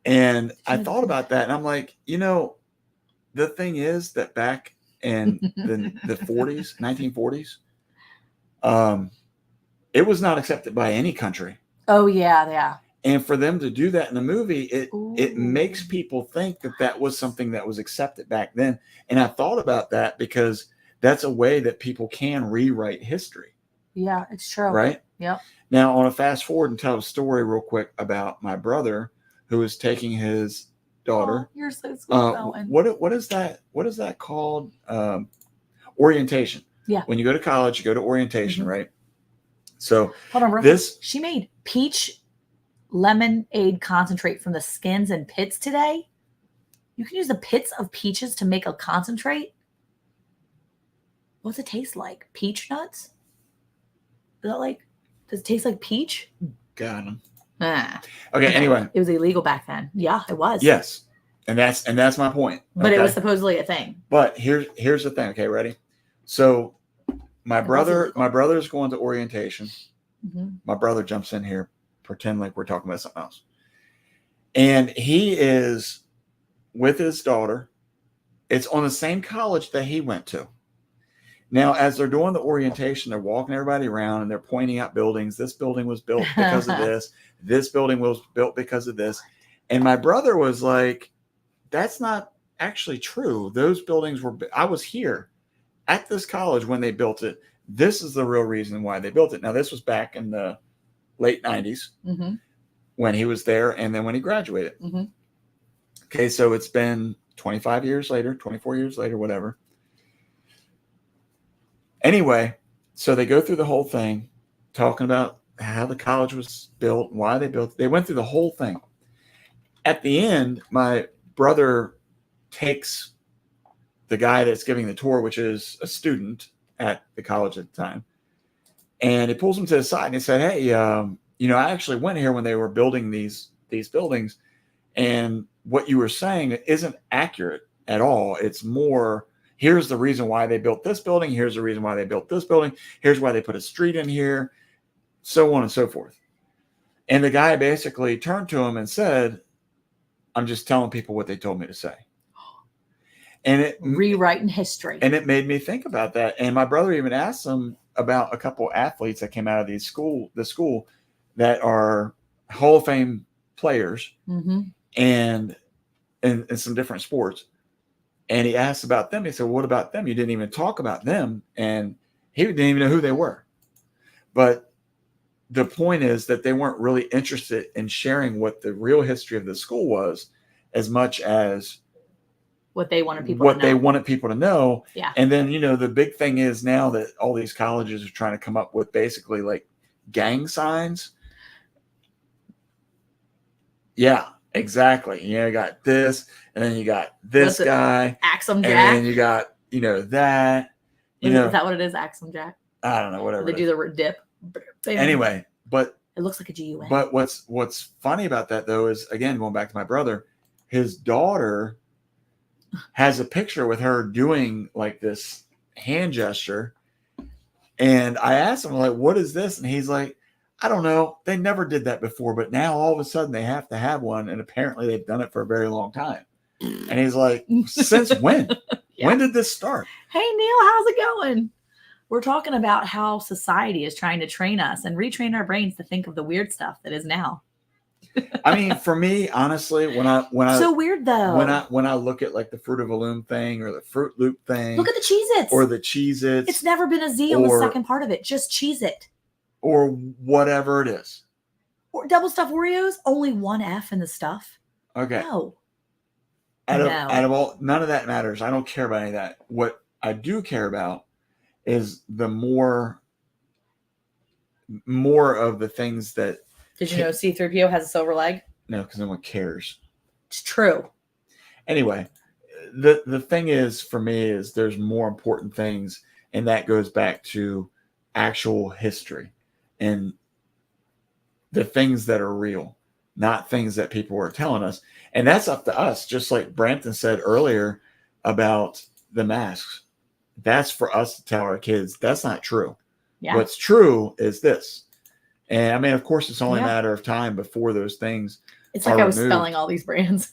And I thought about that, and I'm like, the thing is that back in the 40s, 1940s, it was not accepted by any country. Oh yeah, yeah. And for them to do that in the movie, it Ooh. makes people think that was something that was accepted back then. And I thought about that because that's a way that people can rewrite history. Yeah, it's true. Right? Yep. Now, I want to fast forward and tell a story real quick about my brother who is taking his daughter. Oh, you're so sweet, Owen. What is that? What is that called? Orientation. Yeah. When you go to college, you go to orientation, Mhm. right? So Hold on, real this quick. She made peach lemonade concentrate from the skins and pits today. You can use the pits of peaches to make a concentrate. What's it taste like? Peach nuts? Is that like? Does it taste like peach? got him. Ah. Okay. Anyway, It was illegal back then. Yeah, it was. yes, and that's my point. But it okay? was supposedly a thing. But here's the thing. Okay, ready? So my brother's going to orientation. Mhm. My brother jumps in here, pretend like we're talking about something else, and he is with his daughter. It's on the same college that he went to. Now, as they're doing the orientation, they're walking everybody around and they're pointing out buildings. This building was built because of this. This building was built because of this. And my brother was like, that's not actually true. Those buildings I was here at this college when they built it. This is the real reason why they built it. Now, this was back in the late 90s Mm-hmm. when he was there and then when he graduated. Mm-hmm. Okay, so it's been 25 years later, 24 years later, whatever. Anyway, so they go through the whole thing, talking about how the college was built, why they built it. They went through the whole thing. At the end, my brother takes the guy that's giving the tour, which is a student at the college at the time, and he pulls him to the side and he said, hey, I actually went here when they were building these buildings, and what you were saying isn't accurate at all. It's more, here's the reason why they built this building. Here's the reason why they built this building. Here's why they put a street in here, so on and so forth. And the guy basically turned to him and said, I'm just telling people what they told me to say. And Rewriting history. And it made me think about that. And my brother even asked him about a couple athletes that came out of the school that are Hall of Fame players Mm-hmm. and in some different sports. And he asked about them. He said, what about them? You didn't even talk about them. And he didn't even know who they were. But the point is that they weren't really interested in sharing what the real history of the school was as much as what they wanted people to know. Yeah. And then, the big thing is now that all these colleges are trying to come up with basically like gang signs. Yeah, exactly. You got this, and then you got this guy. Axum Jack. And then you got, that. Is that what it is? Axum Jack? I don't know, whatever. They do the dip. Anyway, but it looks like a GUN. But what's funny about that though is, again, going back to my brother, his daughter has a picture with her doing like this hand gesture. And I asked him, like, what is this? And he's like, I don't know. They never did that before, but now all of a sudden they have to have one. And apparently they've done it for a very long time. And he's like, since when? Yeah. When did this start? Hey, Neil, how's it going? We're talking about how society is trying to train us and retrain our brains to think of the weird stuff that is now. I mean, for me, honestly, So weird though. when I look at like the Fruit of a Loom thing or the Fruit Loop thing, Look at the Cheez-Its. or the Cheez-Its, It's never been a Z on the or- second part of it. Just Cheez-It. or whatever it is. Or double stuffed Oreos, only one F in the stuff. Okay. No. Out No. of all, none of that matters. I don't care about any of that. What I do care about is the more of the things that, Did you know C-3PO has a silver leg? no, because no one cares. It's true. Anyway, the thing is, for me, is there's more important things, and that goes back to actual history and the things that are real, not things that people are telling us. And that's up to us, just like Brampton said earlier about the masks. That's for us to tell our kids that's not true. Yeah. What's true is this. And I mean, of course, it's only Yeah. a matter of time before those things. It's like are I was removed. spelling all these brands.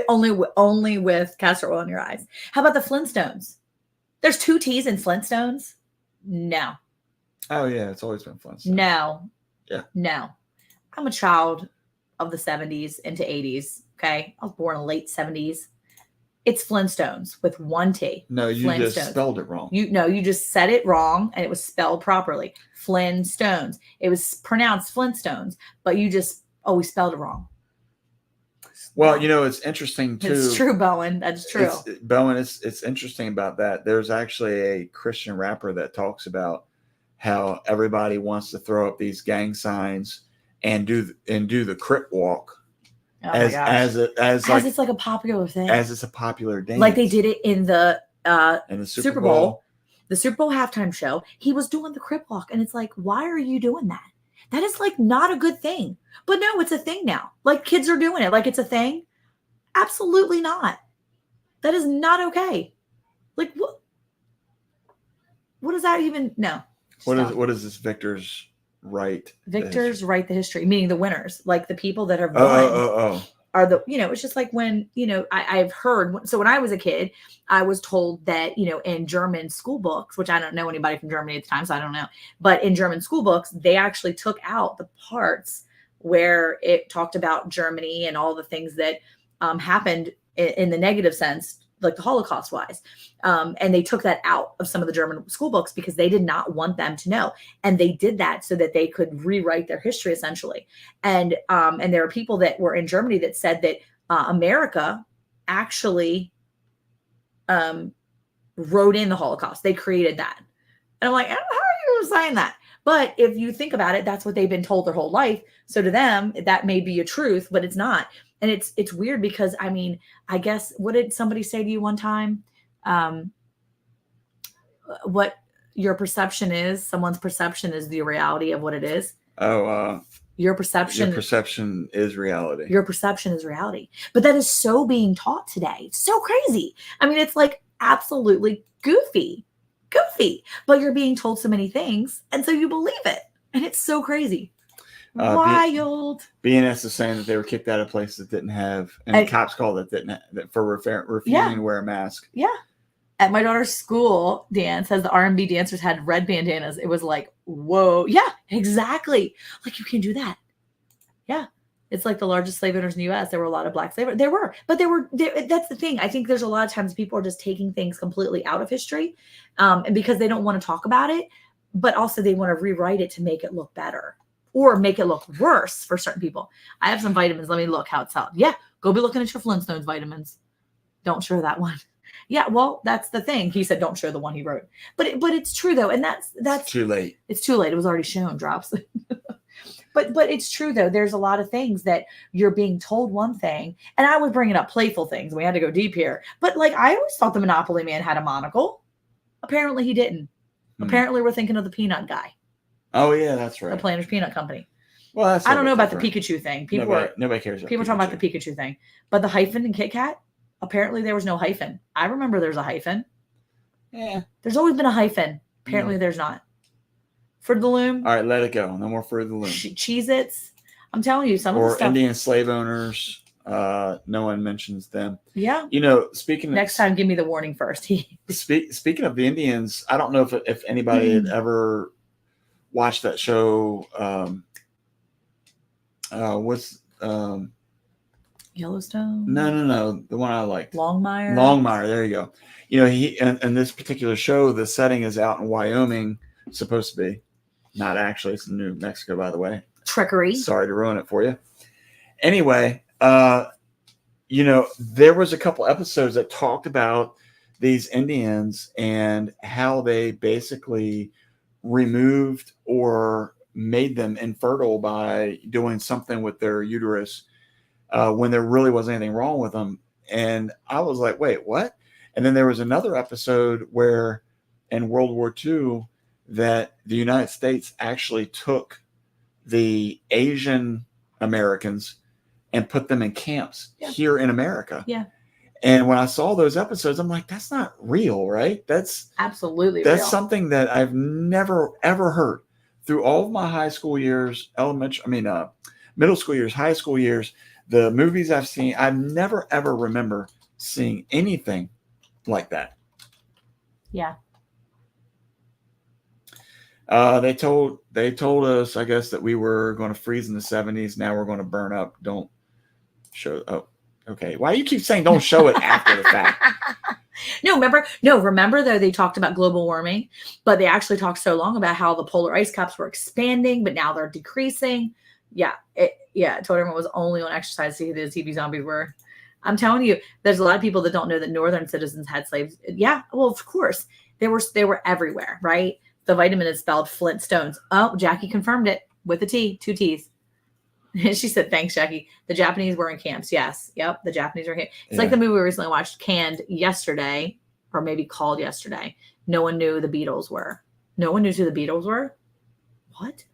only with castor oil in your eyes. How about the Flintstones? There's 2 T's in Flintstones? No. Oh, yeah, it's always been fun. No. Yeah. No. I'm a child of the 70s into 80s. Okay. I was born in the late 70s. It's Flintstones with 1 T. No, you just Flintstones. spelled it wrong. You just said it wrong and it was spelled properly. Flintstones. It was pronounced Flintstones, but you just always spelled it wrong. Well, you know, it's interesting too. It's true, Bowen. That's true. Bowen, it's interesting about that. There's actually a Christian rapper that talks about how everybody wants to throw up these gang signs and do the Crip walk Oh my gosh. as it's like a popular thing. as it's a popular dance. Like they did it in the in the Super Bowl. The Super Bowl halftime show. He was doing the Crip walk, and it's like, why are you doing that? That is like not a good thing. But no, it's a thing now. Like kids are doing it. Like it's a thing. Absolutely not. That is not okay. Like what? What does that even? No. Stop. What is this victor's right? Victors write the history, meaning the winners, like the people that have won. Oh. Are the, it's just like when, I've heard, so when I was a kid, I was told that, in German school books, which I don't know anybody from Germany at the time, so I don't know, but in German school books, they actually took out the parts where it talked about Germany and all the things that happened in the negative sense, like the Holocaust wise. And they took that out of some of the German school books because they did not want them to know. And they did that so that they could rewrite their history essentially. And there are people that were in Germany that said that America actually wrote in the Holocaust. They created that. And I'm like, how are you saying that? But if you think about it, that's what they've been told their whole life. So to them, that may be a truth, but it's not. And it's weird because, I mean, I guess, what did somebody say to you one time? What your perception is, someone's perception is the reality of what it is. Your perception is reality. Your perception is reality. But that is so being taught today. It's so crazy. I mean, it's like absolutely goofy, but you're being told so many things. And so you believe it. And it's so crazy. Wild. BNS is saying that they were kicked out of places that didn't have, and cops called it that for refusing to wear a mask. Yeah. At my daughter's school dance, as the R&B dancers had red bandanas, it was like, whoa. Yeah, exactly. Like you can do that. Yeah. It's like the largest slave owners in the U.S. There were a lot of black slave owners. There were, but that's the thing. I think there's a lot of times people are just taking things completely out of history, and because they don't want to talk about it, but also they want to rewrite it to make it look better or make it look worse for certain people. I have some vitamins. Let me look how it's out. Yeah, go be looking at your Flintstones vitamins. Don't share that one. Yeah, well, that's the thing. He said, don't share the one he wrote. But it's true though, and that's it's too late. It's too late. It was already shown. Drops. But it's true though. There's a lot of things that you're being told one thing, and I was bringing up playful things. We had to go deep here. But like I always thought the Monopoly man had a monocle. Apparently he didn't. Apparently we're thinking of the peanut guy. Oh yeah, that's right. The Planters Peanut Company. Well, I don't know about the Pikachu thing. Nobody cares. People are talking about the Pikachu thing, but the hyphen and Kit Kat. Apparently there was no hyphen. I remember there's a hyphen. Yeah. There's always been a hyphen. Apparently there's not. Fruit of the Loom. All right, let it go. No more Fruit of the Loom. Cheez-Its. I'm telling you, some of the stuff. Or Indian slave owners. No one mentions them. Yeah. Speaking of, next time, give me the warning first. Speaking of the Indians, I don't know if anybody had ever watched that show, what's Yellowstone. no, the one I liked. Longmire. Longmire, there you go. You know, he and this particular show, the setting is out in Wyoming, supposed to be. Not actually, it's in New Mexico, by the way. Trickery. Sorry to ruin it for you. Anyway, you know, there was a couple episodes that talked about these Indians and how they basically removed or made them infertile by doing something with their uterus when there really wasn't anything wrong with them. And I was like, wait, what? And then there was another episode where in World War II that the United States actually took the Asian Americans and put them in camps here in America. Yeah. And when I saw those episodes, I'm like, that's not real, right? That's absolutely real. Something that I've never ever heard through all of my high school years, middle school years, high school years, the movies I've seen. I never ever remember seeing anything like that. Yeah. They told us, I guess, that we were going to freeze in the 70s. Now we're going to burn up. Don't show. Oh, okay. Why do you keep saying don't show it after the fact? Remember though, they talked about global warming, but they actually talked so long about how the polar ice caps were expanding, but now they're decreasing. Yeah. It told everyone it was only on exercise to see the TV zombies were. I'm telling you, there's a lot of people that don't know that northern citizens had slaves. Yeah. Well, of course they were everywhere, right? The vitamin is spelled Flintstones. Oh, Jackie confirmed it with a T, 2 T's. She said, thanks, Jackie. The Japanese were in camps. Yes. Yep. The Japanese are here. It's like the movie we recently watched, Canned, yesterday, or maybe called yesterday. No one knew the Beatles were. No one knew who the Beatles were. What?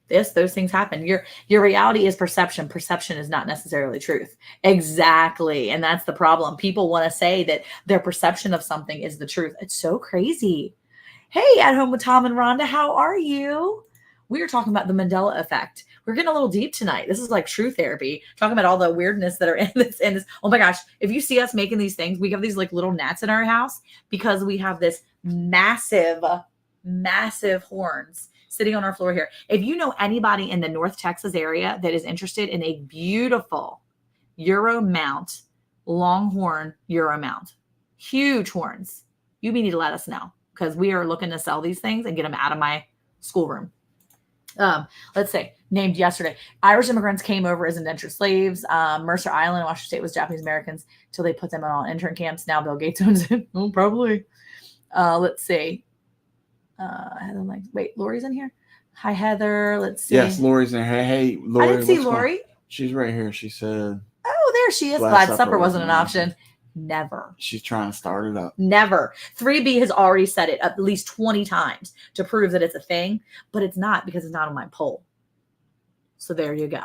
Those things happen. Your reality is perception. Perception is not necessarily truth. Exactly. And that's the problem. People want to say that their perception of something is the truth. It's so crazy. Hey, At Home with Tom and Rhonda, how are you? We are talking about the Mandela effect. We're getting a little deep tonight. This is like true therapy, talking about all the weirdness that are in this. Oh my gosh, if you see us making these things, we have these like little gnats in our house because we have this massive horns sitting on our floor here. If you know anybody in the North Texas area that is interested in a beautiful Euro mount, longhorn Euro mount, huge horns, you need to let us know, because we are looking to sell these things and get them out of my schoolroom. Let's say, named yesterday. Irish immigrants came over as indentured slaves. Mercer Island, Washington State, was Japanese Americans until they put them in all intern camps. Now Bill Gates owns it. Oh, probably. Let's see. Heather, wait, Lori's in here? Hi, Heather. Let's see. Yes, Lori's in here. Hey, Lori. I didn't see Lori. She's right here. She said. Oh, there she is. Glad supper wasn't an option. Never. She's trying to start it up. Never. 3B has already said it at least 20 times to prove that it's a thing, but it's not, because it's not on my poll. So there you go.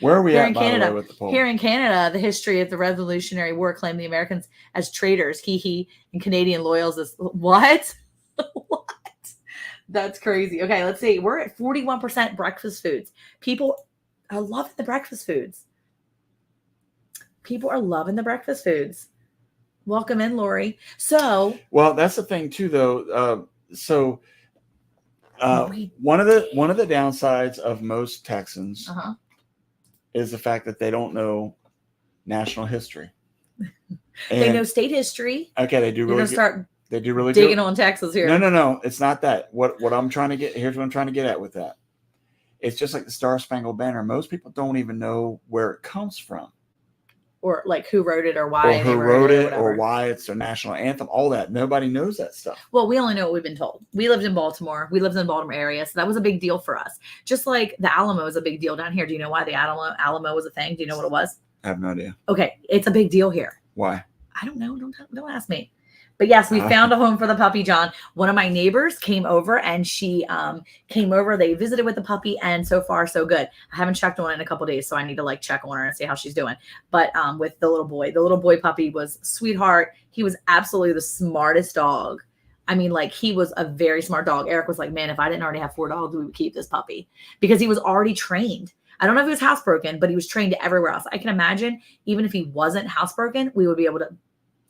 Where are we here at, in by Canada? The way, with the poll? Here in Canada, the history of the Revolutionary War claimed the Americans as traitors, and Canadian loyals as what? What? That's crazy. Okay, let's see. We're at 41% breakfast foods. People are loving the breakfast foods. People are loving the breakfast foods. Welcome in, Lori. So, well, that's the thing too, though. One of the downsides of most Texans is the fact that they don't know national history. They know state history. Okay, they do really. They do really digging on Texas here. No. It's not that. What I'm trying to get here's what I'm trying to get at with that. It's just like the Star Spangled Banner. Most people don't even know where it comes from, or like who wrote it, or why, or who wrote it, or why it's their national anthem. All that. Nobody knows that stuff. Well, we only know what we've been told. We lived in Baltimore. We lived in the Baltimore area, so that was a big deal for us. Just like the Alamo is a big deal down here. Do you know why the Alamo was a thing? Do you know what it was? I have no idea. Okay, it's a big deal here. Why? I don't know. Don't ask me. But yes, we found a home for the puppy, John. One of my neighbors came over, and she came over. They visited with the puppy, and so far, so good. I haven't checked on it in a couple days, so I need to check on her and see how she's doing. But with the little boy puppy was sweetheart. He was absolutely the smartest dog. I mean, he was a very smart dog. Eric was like, man, if I didn't already have 4 dogs, we would keep this puppy, because he was already trained. I don't know if he was housebroken, but he was trained everywhere else. I can imagine even if he wasn't housebroken, we would be able to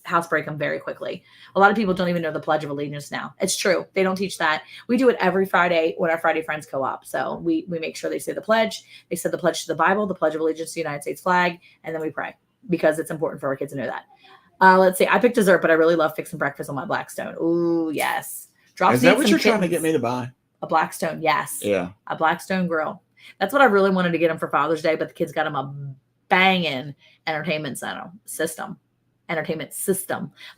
housebreak them very quickly. A lot of people don't even know the Pledge of Allegiance now. It's true. They don't teach that. We do it every Friday when our Friday Friends co-op. So we make sure they say the pledge. They said the pledge to the Bible, the Pledge of Allegiance to the United States flag, and then we pray because it's important for our kids to know that. Let's see. I picked dessert, but I really love fixing breakfast on my Blackstone. Ooh, yes. Is that what you're trying to get me to buy? A Blackstone, yes. Yeah. A Blackstone grill. That's what I really wanted to get him for Father's Day, but the kids got him a banging entertainment system,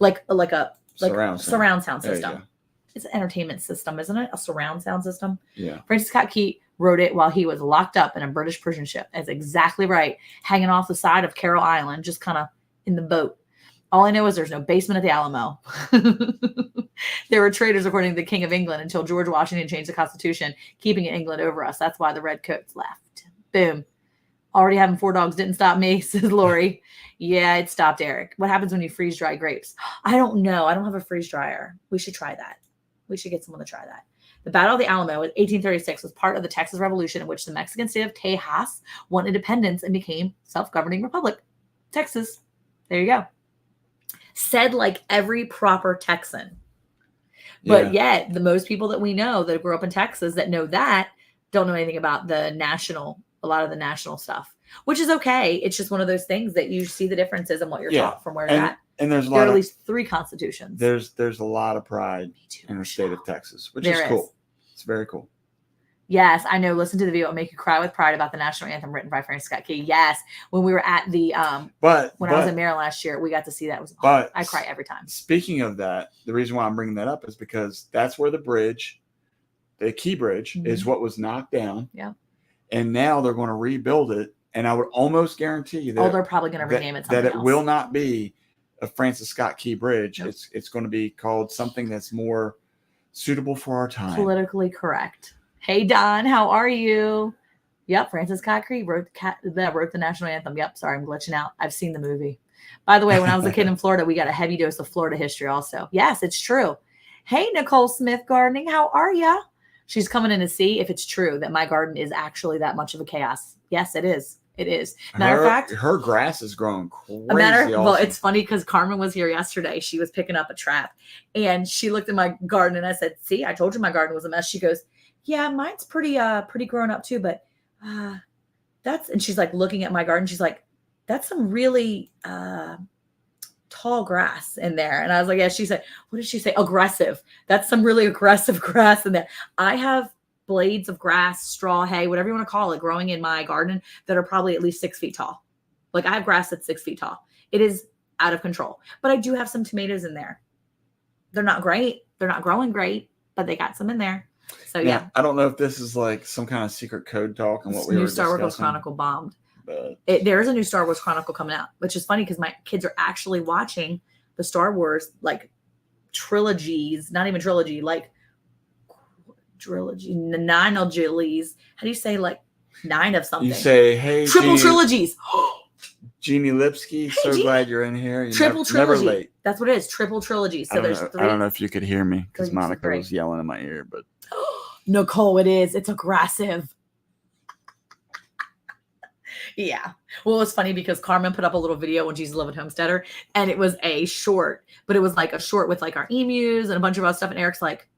like a surround sound system. It's an entertainment system, isn't it? A surround sound system. Yeah. Francis Scott Key wrote it while he was locked up in a British prison ship. That's exactly right. Hanging off the side of Carroll Island, just kind of in the boat. All I know is there's no basement at the Alamo. There were traitors, according to the King of England, until George Washington changed the Constitution, keeping England over us. That's why the Redcoats left. Boom. Already having 4 dogs didn't stop me, says Lori. Yeah, it stopped Eric. What happens when you freeze dry grapes? I don't know. I don't have a freeze dryer. We should try that. We should get someone to try that. The Battle of the Alamo in 1836 was part of the Texas Revolution, in which the Mexican state of Tejas won independence and became self-governing republic. Texas. There you go. Said like every proper Texan. But yet, the most people that we know that grew up in Texas that know that don't know anything about a lot of the national stuff, which is okay. It's just one of those things that you see the differences in what you're taught from where you're at. And there's at least 3 constitutions. There's a lot of pride in the state of Texas, which is cool. It's very cool. Yes, I know. Listen to the video. It'll make you cry with pride about the national anthem written by Francis Scott Key. Yes. When we were at the I was in Maryland last year, we got to see that. I cry every time. Speaking of that, the reason why I'm bringing that up is because that's where the Key Bridge is what was knocked down. Yeah. And now they're going to rebuild it. And I would almost guarantee you that they're probably going to rename it something that it else. will not be a Francis Scott Key Bridge. Nope. It's going to be called something that's more suitable for our time. Politically correct. Hey, Don, how are you? Yep, Francis Scott Key wrote the national anthem. Yep, sorry, I'm glitching out. I've seen the movie. By the way, when I was a kid in Florida, we got a heavy dose of Florida history also. Yes, it's true. Hey, Nicole Smith Gardening, how are ya? She's coming in to see if it's true that my garden is actually that much of a chaos. Yes, it is. It is. Matter of fact, her grass is growing crazy. Well, it's funny because Carmen was here yesterday. She was picking up a trap, and she looked at my garden, and I said, "See, I told you my garden was a mess." She goes, "Yeah, mine's pretty grown up too, but that's." And she's like looking at my garden. She's like, "That's some really tall grass in there." And I was like, "Yeah." She said, "What did she say? Aggressive. That's some really aggressive grass in there." I have blades of grass, straw, hay, whatever you want to call it, growing in my garden that are probably at least 6 feet tall. Like I have grass that's 6 feet tall. It is out of control. But I do have some tomatoes in there. They're not great. They're not growing great, but they got some in there. So yeah. I don't know if this is like some kind of secret code talk and what we were discussing. New Star Wars Chronicle bombed. But there is a new Star Wars Chronicle coming out, which is funny because my kids are actually watching the Star Wars like trilogies, not even trilogy, like trilogy, 9 trilogies. How do you say like 9 of something? You say, hey, triple trilogies. Jeannie Lipsky, so Jeannie. glad you're in here. You're triple trilogy. Never late. That's what it is. Triple trilogy. So there's 3. I don't know if you could hear me because There's Monica 3. was yelling in my ear, but Nicole, it is. It's aggressive. Yeah. Well, it's funny because Carmen put up a little video when she's living Homesteader, and it was a short, but it was like a short with like our emus and a bunch of other stuff. And Eric's like,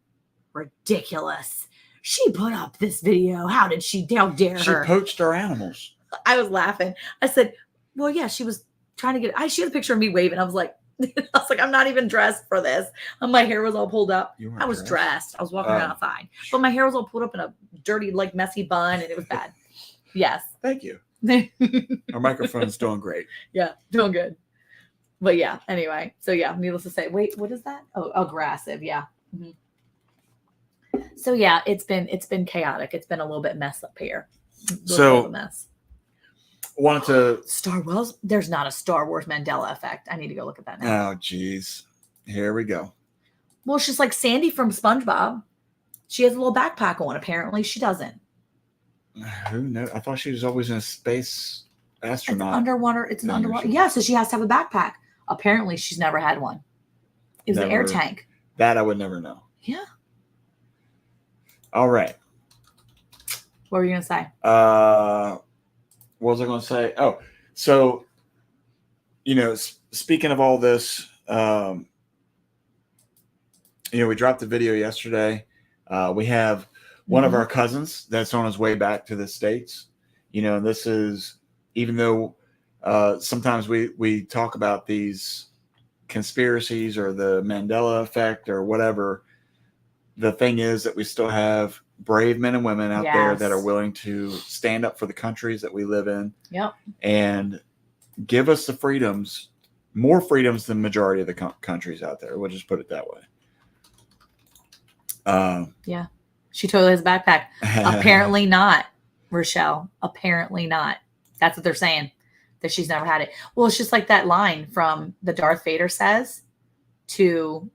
ridiculous. She put up this video. How did she? How dare she her? poached our animals. I was laughing. I said, well, yeah, she was trying to get, she had a picture of me waving. I was like, I'm not even dressed for this. And my hair was all pulled up. I was dressed. I was walking around outside, but my hair was all pulled up in a dirty, like messy bun, and it was bad. Yes. Thank you. Our microphone's doing great. Yeah, doing good. But yeah, anyway. So yeah, needless to say. Wait, what is that? Oh, aggressive. Yeah. Mm-hmm. So yeah, it's been chaotic. It's been a little bit mess up here. So a mess. Wanted to Star Wars. There's not a Star Wars Mandela effect. I need to go look at that now. Oh, geez. Here we go. Well, she's like Sandy from SpongeBob. She has a little backpack on. Apparently, she doesn't. Who knows? I thought she was always in a space astronaut. It's underwater. It's an underwater. Yeah, so she has to have a backpack. Apparently, she's never had one. It was an air tank. That I would never know. Yeah. All right. What were you gonna say? What was I going to say? Oh, so, speaking of all this we dropped the video yesterday. We have one of Mhm. our cousins that's on his way back to the States. This is, even though sometimes we talk about these conspiracies or the Mandela effect or whatever, the thing is that we still have brave men and women out there that are Yes. willing to stand up for the countries that we live in Yep. and give us the freedoms, more freedoms than majority of the countries out there. We'll just put it that way. She totally has a backpack. Apparently not, Rochelle. Apparently not. That's what they're saying, that she's never had it. Well, it's just like that line from the Darth Vader says to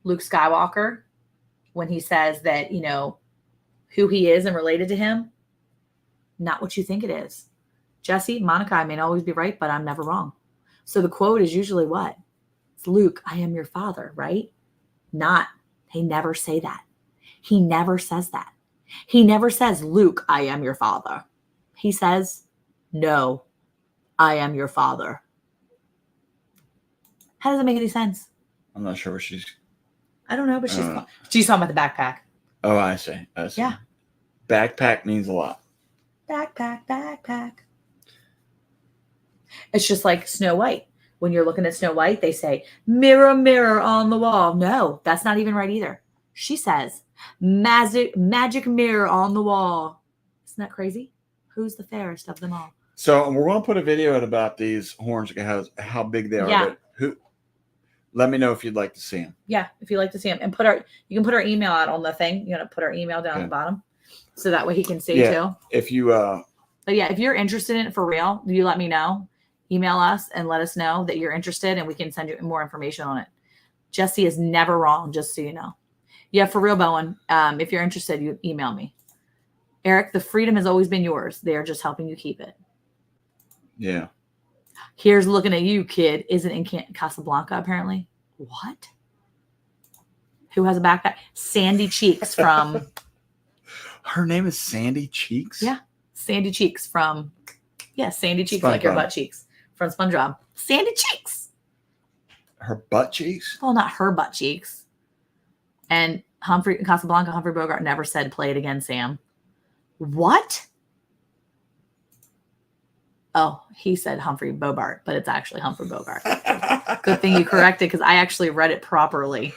Luke Skywalker when he says that, who he is and related to him, not what you think it is. Jesse, Monica, I may not always be right, but I'm never wrong. So the quote is usually what? It's Luke, I am your father, right? Not, they never say that. He never says that. He never says, Luke, I am your father. He says, no, I am your father. How does that make any sense? I'm not sure what she's. I don't know, but she's talking about the backpack. Oh, I see. Yeah. Backpack means a lot. Backpack. It's just like Snow White. When you're looking at Snow White, they say, mirror, mirror on the wall. No, that's not even right either. She says, magic mirror on the wall. Isn't that crazy? Who's the fairest of them all? So we're going to put a video out about these horns, how big they are. Yeah. But let me know if you'd like to see them. Yeah, if you'd like to see them. And you can put our email out on the thing. You're going to put our email down at the bottom. So that way he can see too. If you But yeah, if you're interested in it for real, you let me know. Email us and let us know that you're interested and we can send you more information on it. Jesse is never wrong, just so you know. Yeah, for real, Bowen. If you're interested, you email me. Eric, the freedom has always been yours. They are just helping you keep it. Yeah. Here's looking at you, kid. Isn't in Casablanca, apparently. What? Who has a backpack? Sandy Cheeks from... Her name is Sandy Cheeks? Yeah. Sandy Cheeks from... Yeah, Sandy Cheeks, SpongeBob. like your butt cheeks. From SpongeBob. Sandy Cheeks. Her butt cheeks? Well, not her butt cheeks. And Humphrey Bogart never said, play it again, Sam. What? Oh, he said Humphrey Bogart, but it's actually Humphrey Bogart. Good thing you corrected, because I actually read it properly.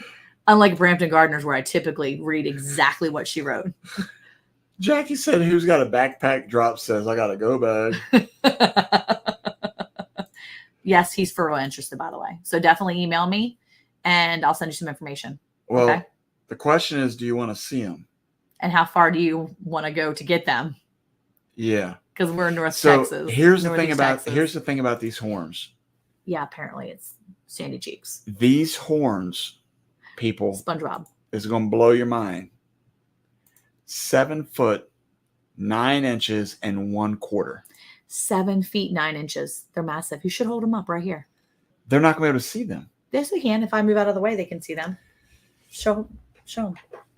Unlike Brampton Gardeners, where I typically read exactly what she wrote. Jackie said, who's got a backpack drop says, I got a go bag. Yes, he's for real interested, by the way. So definitely email me and I'll send you some information. Well, okay? The question is, do you want to see them? And how far do you want to go to get them? Yeah. Because we're in North So Texas. here's the Northeast thing about these horns. Yeah, apparently it's Sandy Cheeks. These horns, people, SpongeBob. is going to blow your mind. 7 foot 9 inches and 1/4. 7 feet 9 inches. They're massive. You should hold them up right here. They're not going to be able to see them. Yes, we can. If I move out of the way, they can see them. Show them.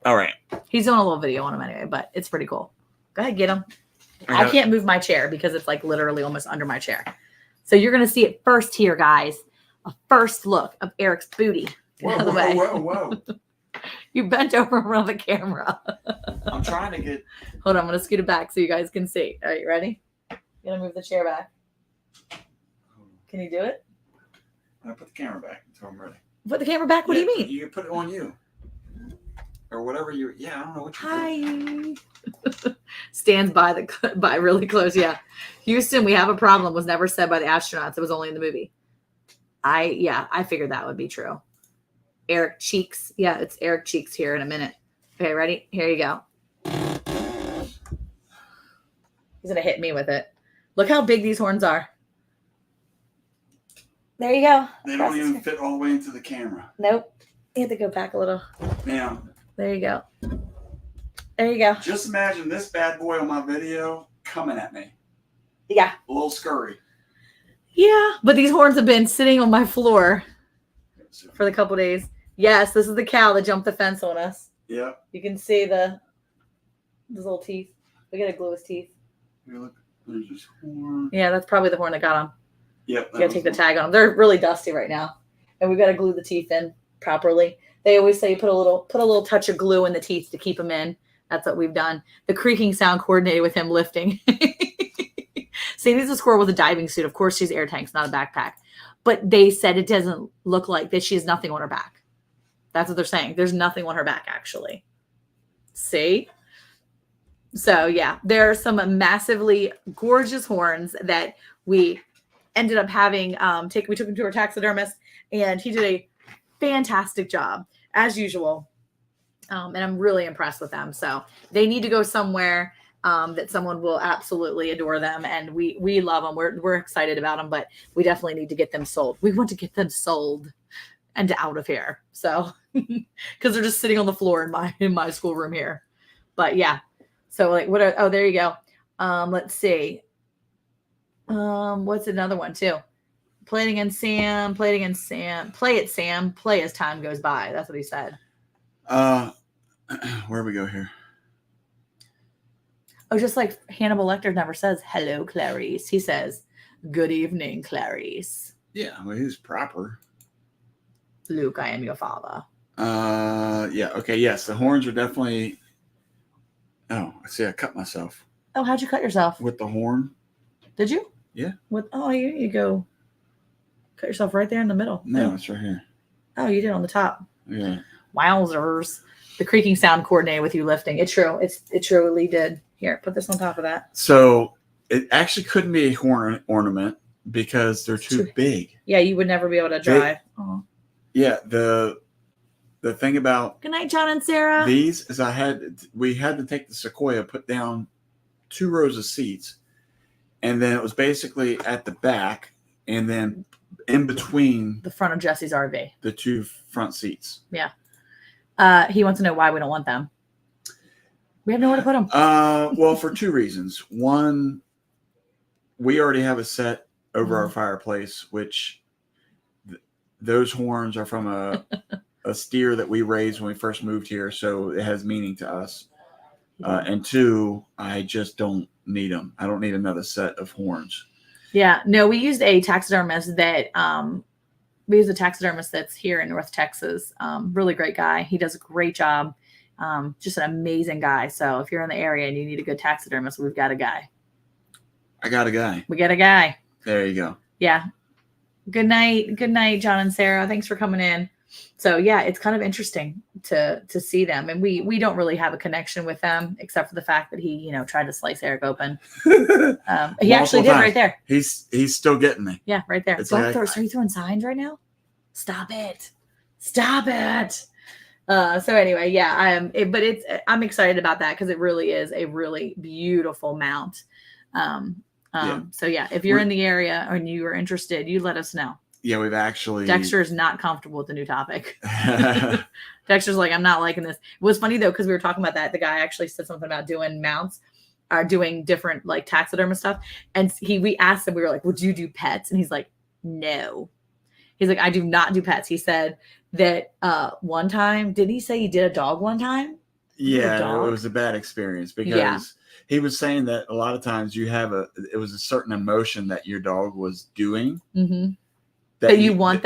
All right. He's doing a little video on them anyway, but it's pretty cool. Go ahead, get them. I can't move my chair because it's like literally almost under my chair. So you're going to see it first here, guys. A first look of Eric's booty. Get out of the way. Whoa. You bent over in front of the camera. I'm trying to get... Hold on. I'm going to scoot it back so you guys can see. All right, you ready? I'm going to move the chair back. Can you do it? I put the camera back until I'm ready. Put the camera back? What do you mean? You put it on you. Or whatever you... Yeah, I don't know what you're doing. Hi. Stands by really close. Yeah. Houston, we have a problem was never said by the astronauts. It was only in the movie. I figured that would be true. Eric Cheeks. Yeah, it's Eric Cheeks here in a minute. Okay, ready? Here you go. He's going to hit me with it. Look how big these horns are. There you go. They don't even fit all the way into the camera. Nope. You have to go back a little. Now, there you go. There you go. Just imagine this bad boy on my video coming at me. Yeah. A little scurry. Yeah, but these horns have been sitting on my floor for the couple days. Yes, this is the cow that jumped the fence on us. Yep. You can see those little teeth. We gotta glue his teeth. Here, look, there's this horn. Yeah, that's probably the horn that got him. Yep. You gotta take the tag on them. They're really dusty right now. and we've got to glue the teeth in properly. They always say put a little touch of glue in the teeth to keep them in. That's what we've done. The creaking sound coordinated with him lifting. Sandy's a squirrel with a diving suit. Of course, she's air tanks, not a backpack. But they said it doesn't look like that. She has nothing on her back. That's what they're saying. There's nothing on her back, actually. See? So, yeah, there are some massively gorgeous horns that we ended up having. We took him to our taxidermist, and he did a fantastic job, as usual. And I'm really impressed with them. So they need to go somewhere that someone will absolutely adore them. And we love them. We're excited about them, but we definitely need to get them sold. We want to get them sold and out of here. So, because they're just sitting on the floor in my schoolroom here. But yeah. So like, there you go. Let's see. What's another one too? Play it against Sam. Play it, Sam. Play as time goes by. That's what he said. Where we go here? Oh, just like Hannibal Lecter never says hello, Clarice. He says, "Good evening, Clarice." Yeah, well, he's proper. Luke, I am your father. Yeah. Okay. Yes, the horns are definitely. Oh, I see. I cut myself. Oh, how'd you cut yourself? With the horn. Did you? Yeah. Oh, you go. Cut yourself right there in the middle. No, it's right here. Oh, you did on the top. Yeah. Wowzers. The creaking sound coordinated with you lifting. It's true. It truly did. Here, put this on top of that. So it actually couldn't be a horn ornament because they're too big. Yeah, you would never be able to drive. Yeah, the thing about good night, John and Sarah. These is we had to take the Sequoia, put down 2 rows of seats, and then it was basically at the back, and then in between the front of Jesse's RV, the 2 front seats. Yeah. He wants to know why we don't want them. We have nowhere to put them. Well, for 2 reasons. One, we already have a set over our fireplace, which those horns are from a steer that we raised when we first moved here, so it has meaning to us. And 2, I just don't need them. I don't need another set of horns. Yeah, no, we used a taxidermist that's here in North Texas. Really great guy. He does a great job. Just an amazing guy. So if you're in the area and you need a good taxidermist, we've got a guy. I got a guy. We got a guy. There you go. Yeah. Good night, John and Sarah. Thanks for coming in. So yeah, it's kind of interesting to see them, and we don't really have a connection with them except for the fact that he tried to slice Eric open. He actually did right there. He's still getting me. Yeah, right there. Are you throwing signs right now? Stop it. So anyway, yeah, I'm excited about that because it really is a really beautiful mount. So yeah, if you're in the area and you are interested, you let us know. Yeah, we've actually. Dexter is not comfortable with the new topic. Dexter's like, I'm not liking this. It was funny though, because we were talking about that. The guy actually said something about doing mounts, or doing different like taxidermy stuff. And we asked him, we were like, would you do pets? And he's like, no. He's like, I do not do pets. He said that one time, did he say he did a dog one time? Yeah, it was a bad experience because he was saying that a lot of times it was a certain emotion that your dog was doing. Mm-hmm. That you wanted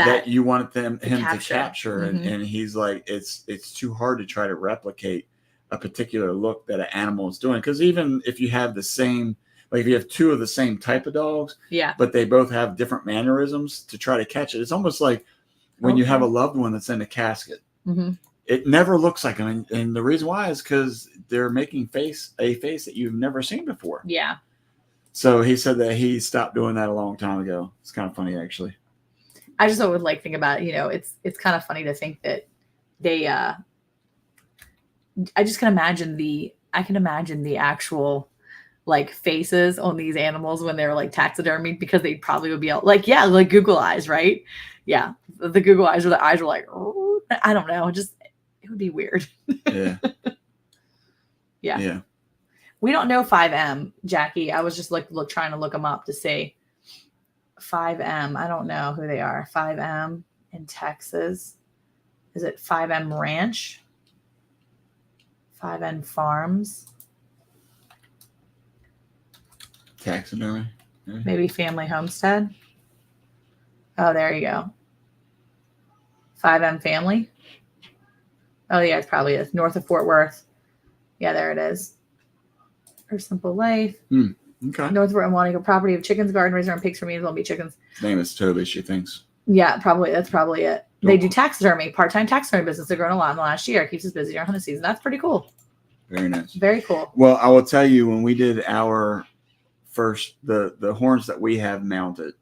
him to capture. Mm-hmm. And he's like, it's too hard to try to replicate a particular look that an animal is doing. Because even if you have the same, like if you have 2 of the same type of dogs, but they both have different mannerisms to try to catch it. It's almost like when you have a loved one that's in a casket. Mm-hmm. It never looks like them. And the reason why is because they're making a face that you've never seen before. Yeah. So he said that he stopped doing that a long time ago. It's kind of funny, actually. I just would like think about, it's kind of funny to think that they, I can imagine the actual like faces on these animals when they're like taxidermied, because they probably would be like Google eyes, right? Yeah. The Google eyes, or the eyes were like, oh, I don't know. It would be weird. Yeah. Yeah. We don't know 5M, Jackie. I was just trying to look them up to see. 5M. I don't know who they are. 5M in Texas. Is it 5M Ranch? 5M Farms? Taxidermy? Maybe Family Homestead? Oh, there you go. 5M family. Oh yeah, it probably is north of Fort Worth. Yeah, there it is. Or Simple Life. Okay. North of Fort Worth, a property of chickens, garden razor, and pigs for me as well be chickens. His name is Toby, she thinks. Yeah, probably. That's probably it. They do taxidermy, part-time taxidermy business. They've grown a lot in the last year. Keeps us busy during hunting season. That's pretty cool. Very nice. Very cool. Well, I will tell you, when we did our first, the horns that we have mounted,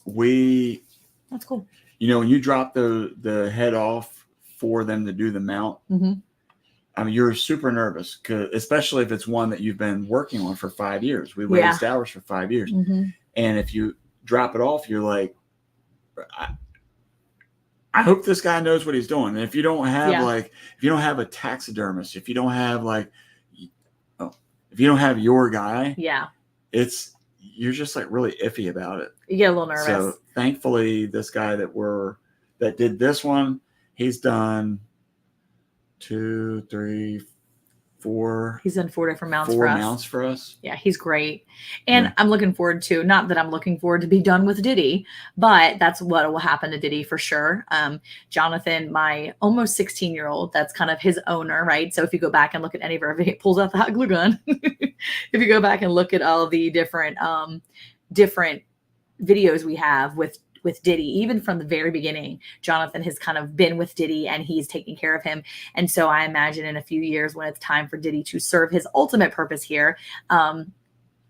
that's cool. When you drop the head off for them to do the mount, I mean, you're super nervous, especially if it's one that you've been working on for 5 years. We raised ours for 5 years. And if you drop it off, you're like, I hope this guy knows what he's doing. And if you don't have if you don't have a taxidermist, if you don't have if you don't have your guy, you're just like really iffy about it. You get a little nervous. So thankfully, this guy that did this one, he's done 2, 3, 4. He's done 4 different mounts for us. 4 mounts for us. Yeah, he's great. And I'm looking forward to, not that I'm looking forward to be done with Diddy, but that's what will happen to Diddy for sure. Jonathan, my almost 16-year-old, that's kind of his owner, right? So if you go back and look at any of our videos, pulls out the hot glue gun. If you go back and look at all of the different videos we have with Diddy, even from the very beginning, Jonathan has kind of been with Diddy and he's taking care of him. And so I imagine in a few years when it's time for Diddy to serve his ultimate purpose here,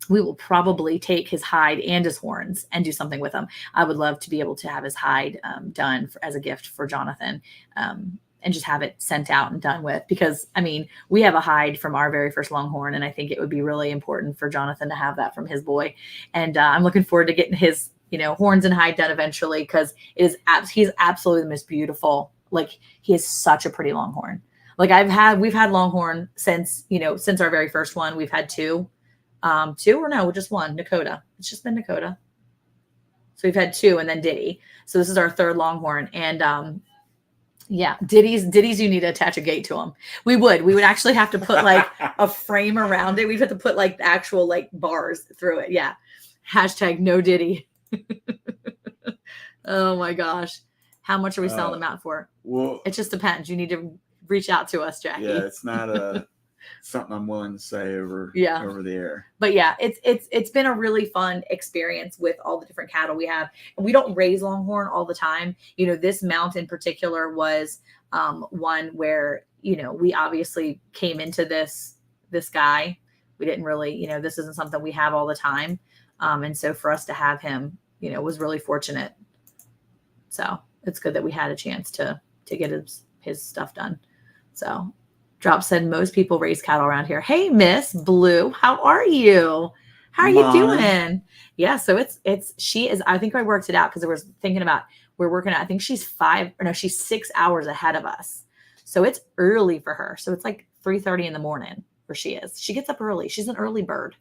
we will probably take his hide and his horns and do something with them. I would love to be able to have his hide done as a gift for Jonathan, and just have it sent out and done with, because I mean, we have a hide from our very first Longhorn, and I think it would be really important for Jonathan to have that from his boy. And I'm looking forward to getting his horns and hide done eventually, because he's absolutely the most beautiful. Like, he is such a pretty Longhorn. Like we've had Longhorn since our very first one. We've had two or no, just one, Nakota. It's just been Nakota. So we've had 2 and then Diddy. So this is our 3rd Longhorn. And Diddy's you need to attach a gate to him. We would actually have to put like a frame around it. We'd have to put like the actual like bars through it. Yeah. # no Diddy. Oh my gosh. How much are we selling them out for? Well, it just depends. You need to reach out to us, Jackie. Yeah, it's not something I'm willing to say over the air. But yeah, it's been a really fun experience with all the different cattle we have. And we don't raise Longhorn all the time. This mount in particular was one where, we obviously came into this guy. We didn't really, this isn't something we have all the time. And so for us to have him, was really fortunate. So it's good that we had a chance to get his stuff done. So Drop said most people raise cattle around here. Hey, Miss Blue, how are you? How are you doing? Yeah, so she is, I think I worked it out because I was thinking about, we're working at, I think she's 6 hours ahead of us. So it's early for her. So it's like 3:30 in the morning where she is. She gets up early. She's an early bird.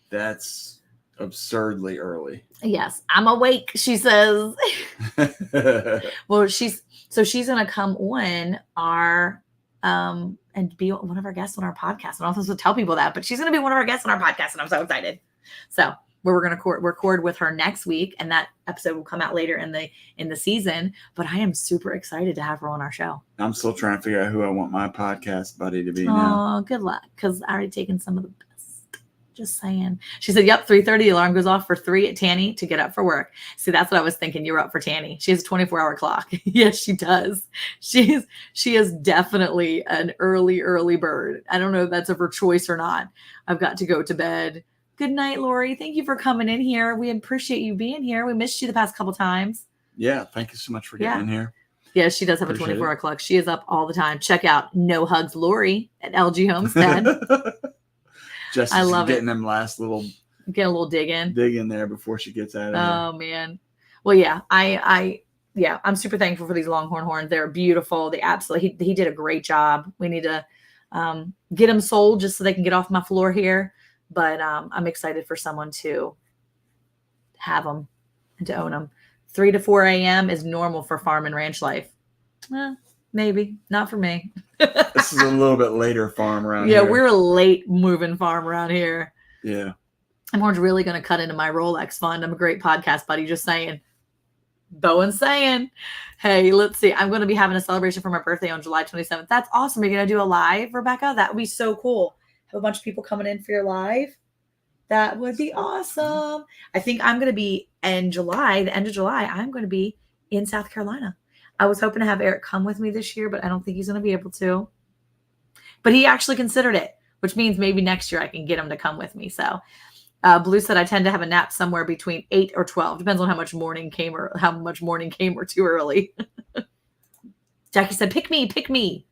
That's absurdly early. Yes, I'm awake, she says. Well, she's going to come on our, and be one of our guests on our podcast. I don't know if I'm supposed to tell people that, but she's going to be one of our guests on our podcast, and I'm so excited. So we're going to record with her next week, and that episode will come out later in the season. But I am super excited to have her on our show. I'm still trying to figure out who I want my podcast buddy to be now. Oh, good luck, because I already taken some of the best. Just saying. She said, yep, 3:30. The alarm goes off for 3 at Tanny to get up for work. See, that's what I was thinking. You're up for Tanny. She has a 24-hour clock. Yes, she does. She is definitely an early bird. I don't know if that's of her choice or not. I've got to go to bed. Good night, Lori. Thank you for coming in here. We appreciate you being here. We missed you the past couple times. Yeah, thank you so much for getting in here. Yeah, she does have a 24-hour clock. She is up all the time. Check out No Hugs Lori at LG Homestead. Just I love getting them last little get a little dig in there before she gets out of here. Oh man. Well, yeah, I'm super thankful for these Longhorn horns. They're beautiful. They absolutely, he did a great job. We need to get them sold just so they can get off my floor here. But I'm excited for someone to have them and to own them. 3 to 4 a.m. is normal for farm and ranch life. Maybe not for me. This is a little bit later farm around here. Yeah, we're a late moving farm around here. Yeah. I'm really going to cut into my Rolex fund. I'm a great podcast buddy, just saying. Bowen's saying, hey, let's see. I'm going to be having a celebration for my birthday on July 27th. That's awesome. You're going to do a live, Rebecca? That would be so cool. Have a bunch of people coming in for your live. That would be awesome. I think I'm going to be in July, the end of July, I'm going to be in South Carolina. I was hoping to have Eric come with me this year, but I don't think he's going to be able to. But he actually considered it, which means maybe next year I can get him to come with me. So Blue said I tend to have a nap somewhere between 8 or 12. Depends on how much morning came or too early. Jackie said, pick me.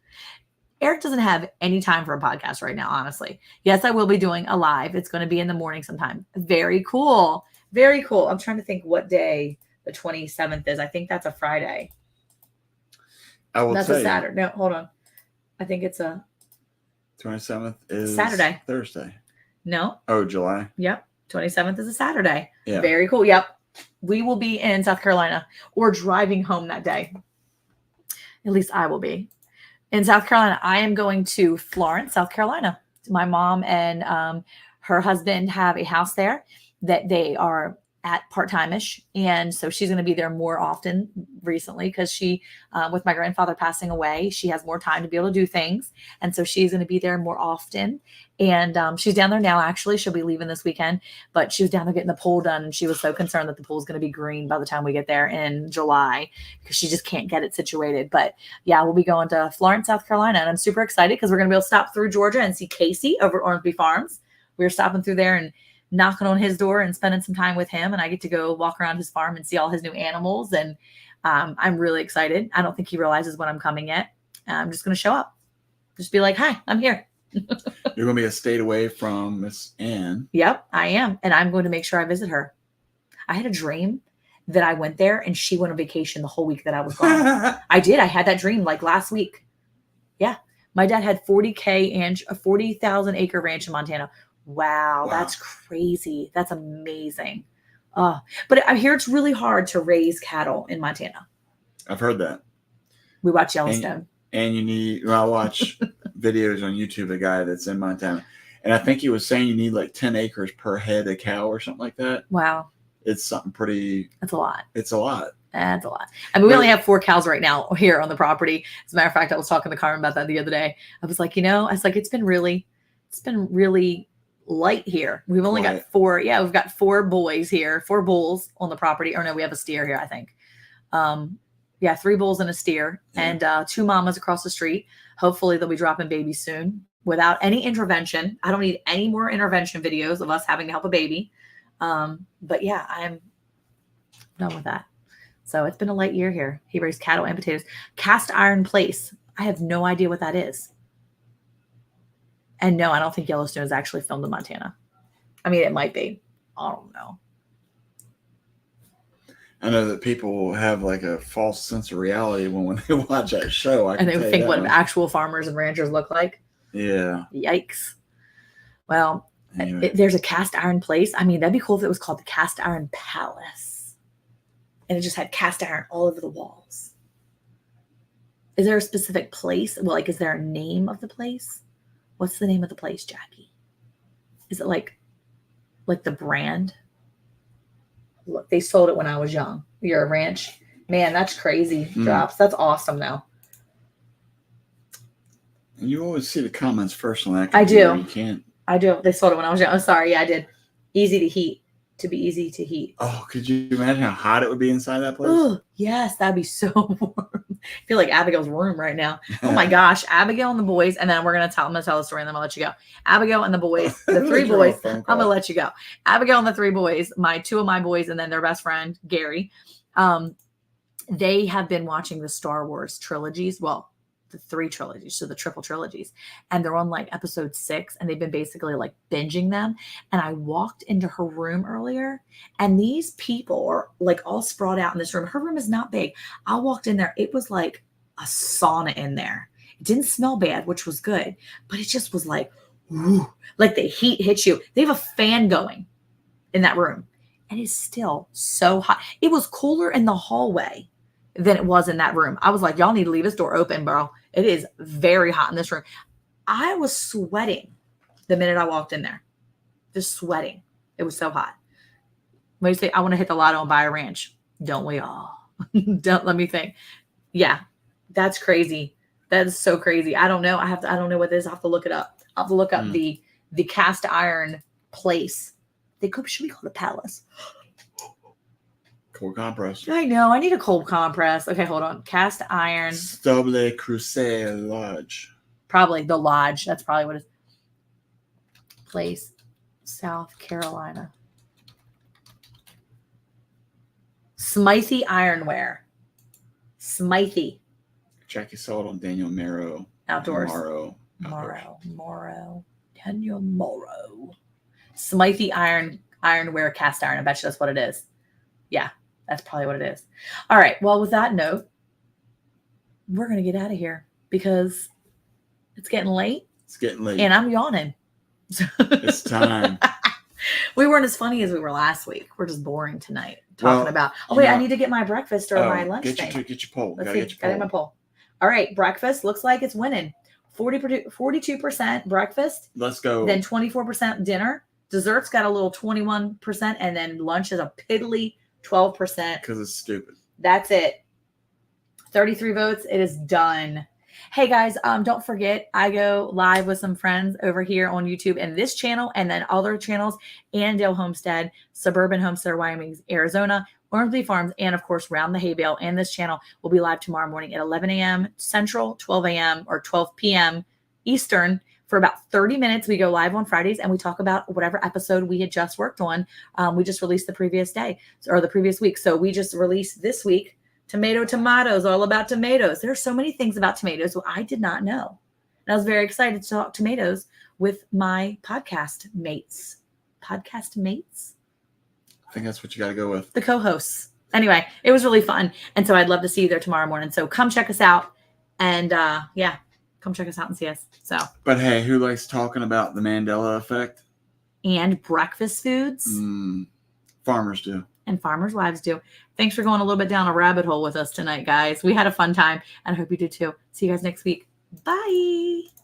Eric doesn't have any time for a podcast right now, honestly. Yes, I will be doing a live. It's going to be in the morning sometime. Very cool. Very cool. I'm trying to think what day the 27th is. I think that's a Friday. That's a Saturday. No, hold on. I think it's a 27th is Saturday. Thursday. No. Oh, July. Yep. 27th is a Saturday. Yeah. Very cool. Yep. We will be in South Carolina or driving home that day. At least I will be. In South Carolina, I am going to Florence, South Carolina. My mom and her husband have a house there that they are at part-time-ish. And so she's going to be there more often recently because she, with my grandfather passing away, she has more time to be able to do things. And so she's going to be there more often. And she's down there now, actually. She'll be leaving this weekend, but she was down there getting the pool done. And she was so concerned that the pool's going to be green by the time we get there in July because she just can't get it situated. But yeah, we'll be going to Florence, South Carolina. And I'm super excited because we're going to be able to stop through Georgia and see Casey over at Ormsby Farms. We were stopping through there and knocking on his door and spending some time with him. And I get to go walk around his farm and see all his new animals. And I'm really excited. I don't think he realizes when I'm coming yet. I'm just going to show up. Just be like, hi, I'm here. You're going to be a state away from Miss Ann. Yep, I am. And I'm going to make sure I visit her. I had a dream that I went there and she went on vacation the whole week that I was gone. I did. I had that dream like last week. Yeah. My dad had 40,000 acre ranch in Montana. Wow, that's crazy. That's amazing. But I hear it's really hard to raise cattle in Montana. I've heard that. We watch Yellowstone. And I watch videos on YouTube of a guy that's in Montana. And I think he was saying you need like 10 acres per head of cow or something like that. Wow. It's something pretty. That's a lot. It's a lot. That's a lot. I mean, we only have 4 cows right now here on the property. As a matter of fact, I was talking to Carmen about that the other day. I was like, it's been really light here. We've only got 4. Yeah, we've got 4 boys here, 4 bulls on the property. Or no, we have a steer here, I think. 3 bulls and a steer, and 2 mamas across the street. Hopefully they'll be dropping babies soon without any intervention. I don't need any more intervention videos of us having to help a baby. But yeah, I'm done with that. So it's been a light year here. He raised cattle and potatoes. Cast iron place. I have no idea what that is. And no, I don't think Yellowstone is actually filmed in Montana. I mean, it might be. I don't know. I know that people have like a false sense of reality when they watch that show. And they think what actual farmers and ranchers look like. Yeah. Yikes. Well, anyway. There's a cast iron place. I mean, that'd be cool if it was called the Cast Iron Palace. And it just had cast iron all over the walls. Is there a specific place? Well, is there a name of the place? What's the name of the place, Jackie? Is it like the brand? Look, they sold it when I was young. You're a ranch. Man, that's crazy. Drops. That's awesome though. And you always see the comments first on that. I do. You can't. I do. They sold it when I was young. I'm sorry. Yeah, I did. Easy to heat. To be easy to heat. Oh, could you imagine how hot it would be inside that place? Oh, yes, that'd be so warm. I feel like Abigail's room right now. Oh my gosh, Abigail and the boys, and then I'm gonna tell the story, and then I'll let you go. Abigail and the boys, the 3 boys. I'm gonna let you go. Abigail and the 3 boys, 2 of my boys, and then their best friend Gary. They have been watching the Star Wars trilogies. Well, the 3 trilogies, so the triple trilogies, and they're on episode 6, and they've been basically binging them. And I walked into her room earlier, and these people are all sprawled out in this room. Her room is not big. I walked in there, it was like a sauna in there. It didn't smell bad, which was good, but it just was woo, the heat hits you. They have a fan going in that room, and it's still so hot. It was cooler in the hallway than it was in that room. I was like, y'all need to leave this door open, bro. It is very hot in this room. I was sweating the minute I walked in there. Just sweating. It was so hot. When you say, I want to hit the lotto and buy a ranch. Don't we all? Don't let me think. Yeah, that's crazy. That is so crazy. I don't know. I don't know what it is. I have to look it up. I'll have to look up the cast iron place. Should we call it a palace? Cold compress. I know. I need a cold compress. Okay, hold on. Cast iron. Stable Crusade Lodge. Probably the lodge. That's probably what it is. Place, South Carolina. Smythe Ironware. Smythe. Jackie saw it on Daniel Morrow. Outdoors. Morrow. Daniel Morrow. Smythe Ironware cast iron. I bet you that's what it is. Yeah, that's probably what it is. All right. Well, with that note, we're going to get out of here because it's getting late. It's getting late. And I'm yawning. It's time. We weren't as funny as we were last week. We're just boring tonight talking about. Oh wait, I need to get my breakfast or my lunch get thing. Get your poll. Let's see. Get my poll. All right, breakfast looks like it's winning. 42% breakfast. Let's go. Then 24% dinner. Desserts got a little 21%, and then lunch is a piddly 12%. Because it's stupid. That's it. 33 votes. It is done. Hey guys, don't forget, I go live with some friends over here on YouTube and this channel, and then other channels, Annandale Homestead, Suburban Homestead, Wyoming, Arizona, Ormsby Farms, and of course, Round the Hay Bale. And this channel will be live tomorrow morning at 11 a.m. Central, 12 a.m. or 12 p.m. Eastern for about 30 minutes. We go live on Fridays and we talk about whatever episode we had just worked on. We just released the previous day or the previous week. So we just released this week tomatoes, all about tomatoes. There are so many things about tomatoes I did not know. And I was very excited to talk tomatoes with my podcast mates. Podcast mates? I think that's what you got to go with. The co-hosts. Anyway, it was really fun. And so I'd love to see you there tomorrow morning. So come check us out. And yeah, come check us out and see us. So. But hey, who likes talking about the Mandela effect? And breakfast foods. Farmers do. And farmers' wives do. Thanks for going a little bit down a rabbit hole with us tonight, guys. We had a fun time, and I hope you did too. See you guys next week. Bye.